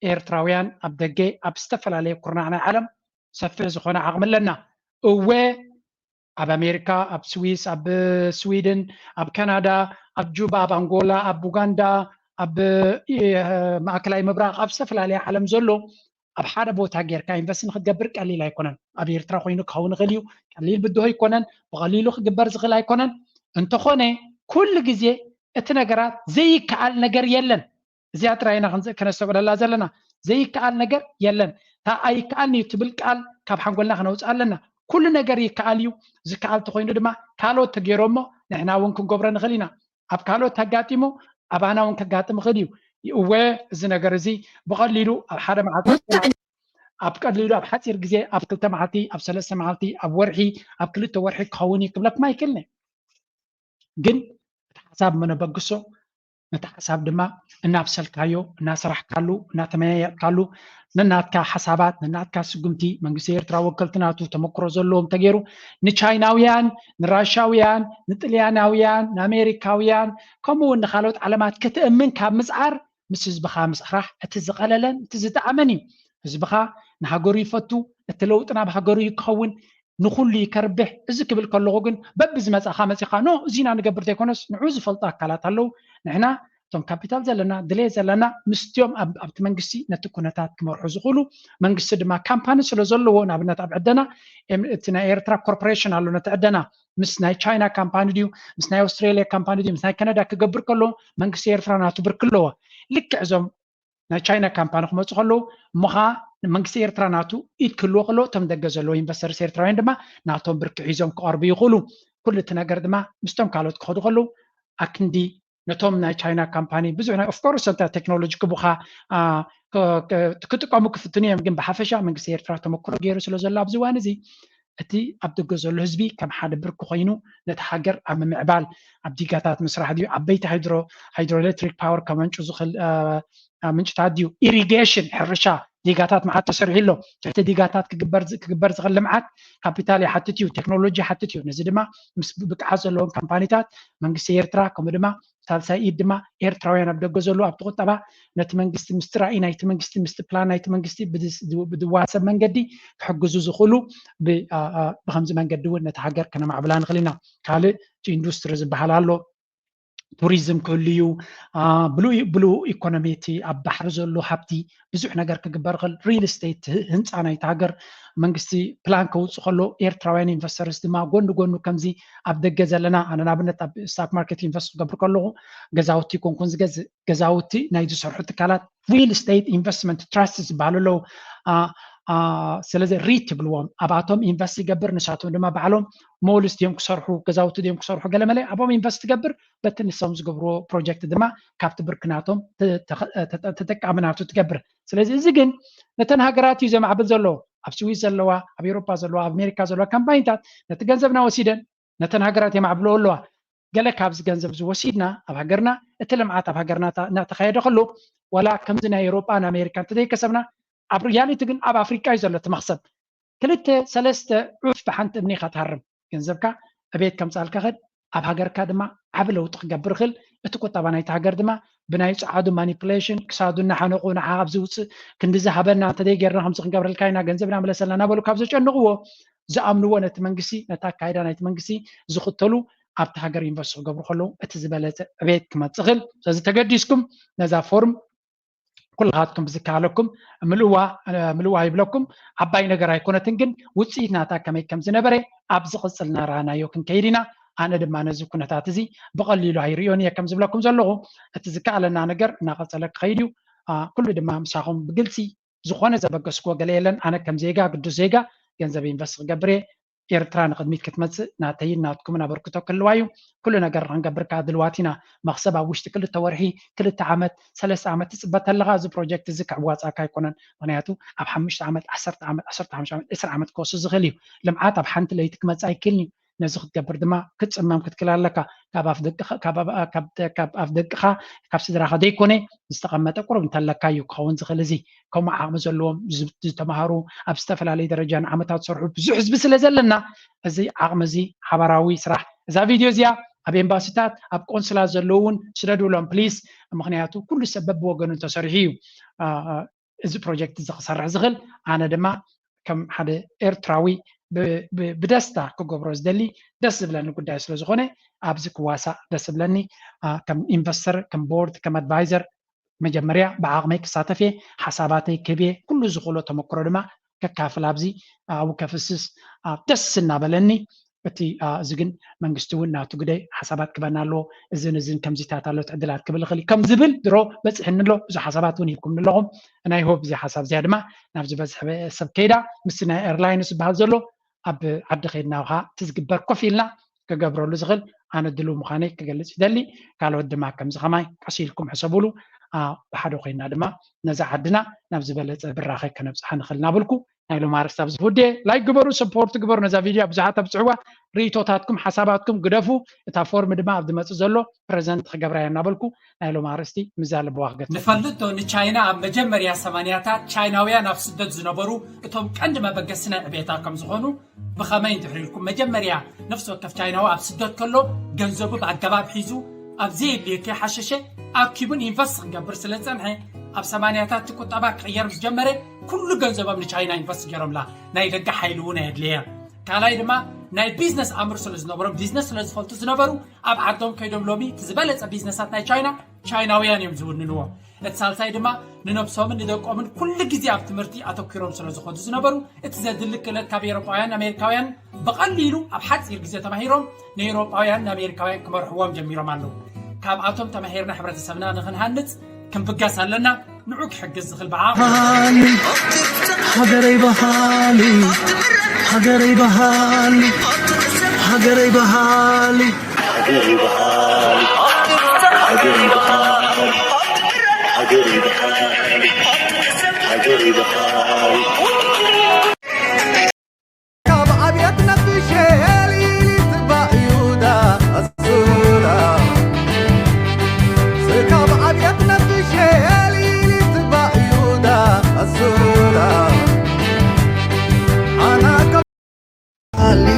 إيرتراويان أبدقي أبستفل عليه قرنعنا عالم سفر زخونا عقم لنا أب أمريكا أب سويس أب سويدن أب كندا أب جوبا أب أنغولا أب بوغندا ኣብ ማእከላይ ምብራቅ ኣብ ዝተፈላለዩ ዓለም ዘሎ ኣብ ሓደ ቦታ ጌርካ ኢንቨስት ንክትገብር ቀሊል ኣይኮነን ኣብ ኤርትራ ኮይኑ ክኸውን ይኽእል እዩ ቀሊል ብድሆ ይኮነን ብቐሊሉ ክግበር ዝኽእል ኣይኮነን እንተኾነ ኩሉ ግዜ እቲ ነገራት ዘይከኣል ነገር የለን እዚኣ ጥራይና ከነስተውዕለላ ዘለና ዘይከኣል ነገር የለን ታ ኣይከኣልኒ ትብል ቃል ካብ ሓንጎልና ክነውፅእ ኣለና ኩሉ ነገር ይከኣል እዩ ዝከኣል ተኮይኑ ድማ ካልኦት ተገይሮሞ ንሕና እውን ክንገብሮ ንኽእል ኢና ኣብ ካልኦት ተጋጢሙ ኣባና እውን ከጋጥም ይኽእል እዩ እወ እዚ ነገር እዚ ብቐሊሉ ኣብ ሓደ መዓልቲ ኣብ ቀሊሉ ኣብ ሓፂር ግዜ ኣብ 2 መዓልቲ ኣብ 3 መዓልቲ ኣብ ወርሒ ኣብ 2 ወርሒ ክኸውን ይክብለኩም ኣይክእልኒ ግን እቲ ሓሳብ መነበግሶ ነቲ ሓሳብ ድማ እናብሰልካዮ እናስራሕካሉ እናተመያየጥካሉ ነናትካ ሓሳባት ነናትካ ስጉምቲ መንግስቲ ኤርትራ ወከልትናቱ ተመክሮ ዘለዎም ተገይሩ ንቻይናውያን ንራሻውያን ንጥልያናውያን ንኣሜሪካውያን ከምኡውን ንካልኦት ዓለማት ክትእምን ካብ ምፅዓር ምስ ህዝብካ ምስራሕ እቲ ዝቐለለን እቲ ዝጠዓመን እዩ ህዝብካ ንሃገሩ ይፈቱ እቲ ለውጢ ናብ ሃገሩ ክኸውን ንኩሉ ይከርብሕ እዚ ክብል ከለኹ ግን በቢ ዝመፃኻ መፂኻ ኖ እዚና ንገብር ዘይኮነስ ንዑ ዝፈልጡ ኣካላት ኣለው ንሕና እቶም ካፒታል ዘለና ድሌ ዘለና ምስትዮም ኣብቲ መንግስቲ ነቲ ኩነታት ክመርሑ ዝኽእሉ መንግስቲ ድማ ካምፓኒ ስለ ዘለዎ ንኣብነት ኣብ ዕደና እቲ ናይ ኤርትራ ኮርፖሬሽን ኣሎ ነቲ ዕደና ምስ ናይ ቻይና ካምፓኒ ድዩ ምስ ናይ ኣውስትራልያ ካምፓኒ ድዩ ምስ ናይ ካናዳ ክገብር ከሎ መንግስቲ ኤርትራ ናቱ ብርክ ኣለዎ ልክዕ እዞም ናይ ቻይና ካምፓኒ ክመፁ ከለዉ እሞኻ መንግስቲ ኤርትራ ናቱ ኢድ ክህልዎ ከሎ እቶም ደገ ዘለዎ ኢንቨስተርስ ኤርትራውያን ድማ ናቶም ብርኪ ሒዞም ክቐርቡ ይኽእሉ ኩሉ እቲ ነገር ድማ ምስቶም ካልኦት ክኸዱ ከለዉ ኣክንዲ ነቶም ናይ ቻይና ካምፓኒ ብዙሕ ናይ ኦፍኮርስ እንታ ቴክኖሎጂ ክቡኻ ክጥቀሙ ክፍትኑ እዮም ግን ብሓፈሻ መንግስቲ ኤርትራ ተመክሮ ገይሩ ስለ ዘሎ ኣብዚ እዋን እዚ እቲ ኣብ ደገ ዘሎ ህዝቢ ከም ሓደ ብርኪ ኮይኑ ነቲ ሃገር ኣብ ምምዕባል ኣብ ዲጋታት ምስራሕ ድዩ ዓበይቲ ሃይድሮኤሌክትሪክ ፓወር ከመንጩ ዝኽእል ምንጭታት ድዩ ኢሪጌሽን ሕርሻ ዲጋታት መዓት ተሰሪሑ ኣሎ እቲ ዲጋታት ክግበር ዝኽእል ልምዓት ካፒታል ይሓትት እዩ ቴክኖሎጂ ይሓትት እዩ ነዚ ድማ ምስ ብቅዓት ዘለዎም ካምፓኒታት መንግስቲ ኤርትራ ከምኡ ድማ ሳልሳይ ኢድ ድማ ኤርትራውያን ኣብ ደገ ዘሎ ኣብቲ ቁጠባ ነቲ መንግስቲ ምስቲ ራእይ ናይቲ መንግስቲ ምስቲ ፕላን ናይቲ መንግስቲ ብድዋሰብ መንገዲ ክሕግዙ ዝኽእሉ ብከምዚ መንገዲ እውን ነቲ ሃገር ከነማዕብላ ንኽእል ኢና ካልእ ኢንዱስትሪ ዝበሃል ኣሎ ቱሪዝም ክህሉ እዩ ብሉእ ኢኮኖሚ እቲ ኣብ ባሕሪ ዘሎ ሃብቲ ብዙሕ ነገር ክግበር ይኽእል ሪል ስቴት ህንፃ ናይቲ ሃገር መንግስቲ ፕላን ከውፅእ ከሎ ኤርትራውያን ኢንቨስተርስ ድማ ጎኒ ጎኑ ከምዚ ኣብ ደገ ዘለና ኣነ ንኣብነት ኣብ ስታክ ማርኬት ኢንቨስት ክገብር ከለኹ ገዛውቲ ኮንኩን ዝገዝእ ገዛውቲ ናይ ዝሰርሑ ትካላት ሪል ስቴት ኢንቨስትመንት ትራስት ዝበሃሉ ኣለዉ ስለዚ ሪት ትብልዎም ኣባቶም ኢንቨስት ይገብር ንሳቶም ድማ ባዕሎም ሞልስ ድዮም ክሰርሑ ገዛውቲ ድዮም ክሰርሑ ገለመለ ኣቦም ኢንቨስት ትገብር በቲ ንሶም ዝገብርዎ ፕሮጀክት ድማ ካብቲ ብርክናቶም ተጠቃሚ ናቱ ትገብር ስለዚ እዚ ግን ነተን ሃገራት እዩ ዘማዕብል ዘለዎ ኣብ ስዊስ ዘለዋ ኣብ ኤውሮፓ ዘለዋ ኣብ ኣሜሪካ ዘለዋ ካምፓኒታት ነቲ ገንዘብና ወሲደን ነተን ሃገራት የማዕብልዎ ኣለዋ ገለ ካብዚ ገንዘብ ዝወሲድና ኣብ ሃገርና እቲ ልምዓት ኣብ ሃገርና እናተካየደ ከሎ ወላ ከምዚ ናይ ኤውሮፓ ንኣሜሪካ እንተዘይከሰብና ኣብ ሪያሊቲ ግን ኣብ ኣፍሪካ እዩ ዘሎ እቲ መክሰብ 2-3 ዑፍ ብሓንቲ እምኒ ኢኻ ትሃርም ገንዘብካ እቤት ከምፃልካ ኸድ ኣብ ሃገርካ ድማ ዓብ ለውጢ ክገብር ይኽእል እቲ ቁጠባ ናይቲ ሃገር ድማ ብናይ ፀዓዱ ማኒፑሌሽን ክሳዱ እናሓነቑ ንዓ ኣብ ዝውፅእ ክንዲ ዝሃበና እንተዘይ ጌርና ከምዚ ክንገብረልካ ኢና ገንዘብና መለሰልና እናበሉ ካብ ዘጨንቕዎ ዝኣምንዎ ነቲ መንግስቲ ነታ ኣካይዳ ናይቲ መንግስቲ ዝኽተሉ ኣብቲ ሃገር ኢንቨስት ክገብሩ ከለዉ እቲ ዝበለፀ ዕቤት ክመፅእ ይኽእል ስለዚ ተገዲስኩም ነዛ ፎርም ኩልኻትኩም ብዝከኣለኩም ምልዋ ይብለኩም ዓባይ ነገር ኣይኮነትን ግን ውፅኢት ናታ ከመይ ከም ዝነበረ ኣብ ዝቕፅል እናረኣናዮ ክንከይድ ኢና ኣነ ድማ ነዚ ኩነታት እዚ ብቐሊሉ ኣይርዮን እየ ከም ዝብለኩም ዘለኹ እቲ ዝከኣለና ነገር እናቐፀለ ክኸይድ እዩ ኩሉ ድማ ምሳኹም ብግልፂ ዝኾነ ዘበገስክዎ ገለ የለን ኣነ ከም ዜጋ ቅዱስ ዜጋ ገንዘብ ኢንቨስት ክገብር እየ ኤርትራ ንቅድሚት ክትመፅእ ናተይን ናትኩምን ኣበርክቶ ክህልዋ እዩ ኩሉ ነገር ክንገብርካ ድልዋት ኢና መክሰብ ኣብ ውሽጢ 2 ወርሒ 2 ዓመት 3 ዓመት ትፅበት ኣለካ እዚ ፕሮጀክት እዚ ክዕዋፃካ ኣይኮነን ምክንያቱ ኣብ 5 ዓመት 10 ዓመት 15 ዓመት 20 ዓመት ክወስድ ዝኽእል እዩ ልምዓት ኣብ ሓንቲ ለይቲ ክመፅእ ኣይክእልኒ ነዚ ክትገብር ድማ ክትፅመም ክትክል ኣለካ ካብ ኣፍ ደቅኻ ካብ ስድራኻ ዘይኮነ ዝተቐመጠ ቁርብ እንተለካ እዩ ክኸውን ዝኽእል እዚ ከምኡ ዓቕሚ ዘለዎም ዝተምሃሩ ኣብ ዝተፈላለዩ ደረጃ ንዓመታት ዝሰርሑ ብዙሕ ህዝቢ ስለ ዘለና እዚ ዓቕሚ እዚ ሓበራዊ ስራሕ እዛ ቪድዮ እዚኣ ኣብ ኤምባሲታት ኣብ ቆንስላት ዘለዉ እውን ስደድብሎም ፕሊስ ምክንያቱ ኩሉ ሰበብ ብወገኑ ተሰሪሑ እዩ እዚ ፕሮጀክት እዚ ክሰርሕ ዝኽእል ኣነ ድማ ከም ሓደ ኤርትራዊ ብደስታ ክገብሮ ዝደሊ ደስ ዝብለኒ ጉዳይ ስለ ዝኾነ ኣብዚ ክዋሳእ ደስ ዝብለኒ ከም ኢንቨስተር ከም ቦርድ ከም ኣድቫይዘር መጀመርያ ብዓቕመይ ክሳተፍ እየ ሓሳባተይ ክህብየ ኩሉ ዝኽእሎ ተመክሮ ድማ ከካፍል ኣብዚ ኣብኡ ከፍስስ ደስ እናበለኒ እቲ እዚ ግን መንግስቲ እውን ናቱ ግደይ ሓሳባት ክበና ኣለዎ እዝን ከምዚታት ኣሎ ትዕድላት ክብል ይኽእል ከም ዝብል ድሮ በፅሕኒ ኣሎ ብዙሕ ሓሳባት እውን ይብኩም ኣለኹም ናይ ሆፕ እዚ ሓሳብ እዚኣ ድማ ናብ ዝበዝሐ ሰብ ከይዳ ምስ ናይ ኤርላይንስ ዝበሃል ዘሎ ኣብ ዓዲ ከይድና ከዓ ትዝግበር ኮፍ ኢልና ክገብረሉ ዝኽእል ኣነ ድልው ምዃነይ ክገልፅ ይደሊ ካልኦት ድማ ከምዚ ከማይ ቀስ ኢልኩም ሕሰብሉ ብሓደ ኮይና ድማ ነዛ ዓድና ናብ ዝበለፀ ብራኸ ከነብፅሓ ንኽእል እናበልኩ ናይ ሎማ ኣርስታ ብዝውድየ ላይክ ግበሩ ሰፖርት ግበሩ ነዛ ቪድዮ ብዙሓት ኣብፅዕዋ ርእቶታትኩም ሓሳባትኩም ግደፉ እታ ፎርም ድማ ኣብ ዝመፅእ ዘሎ ፕሬዘንት ክገብራ እናበልኩ ናይ ሎማ ኣርስቲ ምዛለ ብዋግት ንፈልጦ ንቻይና ኣብ መጀመርያ ሰማንያታት ቻይናውያን ኣብ ስደት ዝነበሩ እቶም ቀንዲ መበገሲ ናይ ዕብየታ ከም ዝኾኑ ብኸመይ እንትሕሪልኩም መጀመርያ ነፍሲ ወከፍ ቻይናዊ ኣብ ስደት ከሎ ገንዘቡ ብኣገባብ ሒዙ ኣብ ዘየድልዮ ከይሓሸሸ ኣኪቡን ኢንቨስት ክገብር ስለ ዝፀንሐ ኣብ ሰማንያታት ቁጠባ ክቅየር ዝጀመረ ኩሉ ገንዘቦም ንቻይና ኢንቨስት ገይሮምላ ናይ ደጋ ሓይሊ እውን የድልየ ካልኣይ ድማ ናይ ቢዝነስ ኣምር ስለ ዝነበሮም ቢዝነስ ስለ ዝፈልጡ ዝነበሩ ኣብ ዓዶም ከይዶም ሎሚ እቲ ዝበለፀ ቢዝነሳት ናይ ቻይናውያን እዮም ዝውንንዎ እቲ ሳልሳይ ድማ ንነብሶምን ንደቆምን ኩሉ ግዜ ኣብ ትምህርቲ ኣተኪሮም ስለ ዝኸዱ ዝነበሩ እቲ ዘድሊ ክእለት ካብ ኤውሮጳውያን ኣሜሪካውያን ብቐሊሉ ኣብ ሓፂር ግዜ ተማሂሮም ንኤውሮጳውያን ኣሜሪካውያን ክመርሕዎም ጀሚሮም ኣለዉ ካብኣቶም ተማሂርና ሕብረተሰብና ንክንሃንፅ ክንብጋስ ኣለና ንዑ ክሕግዝ ዝኽእል በዓ هجري بحالي هجري بحالي هجري بحالي هجري بحالي هجري بحالي هجري بحالي هجري بحالي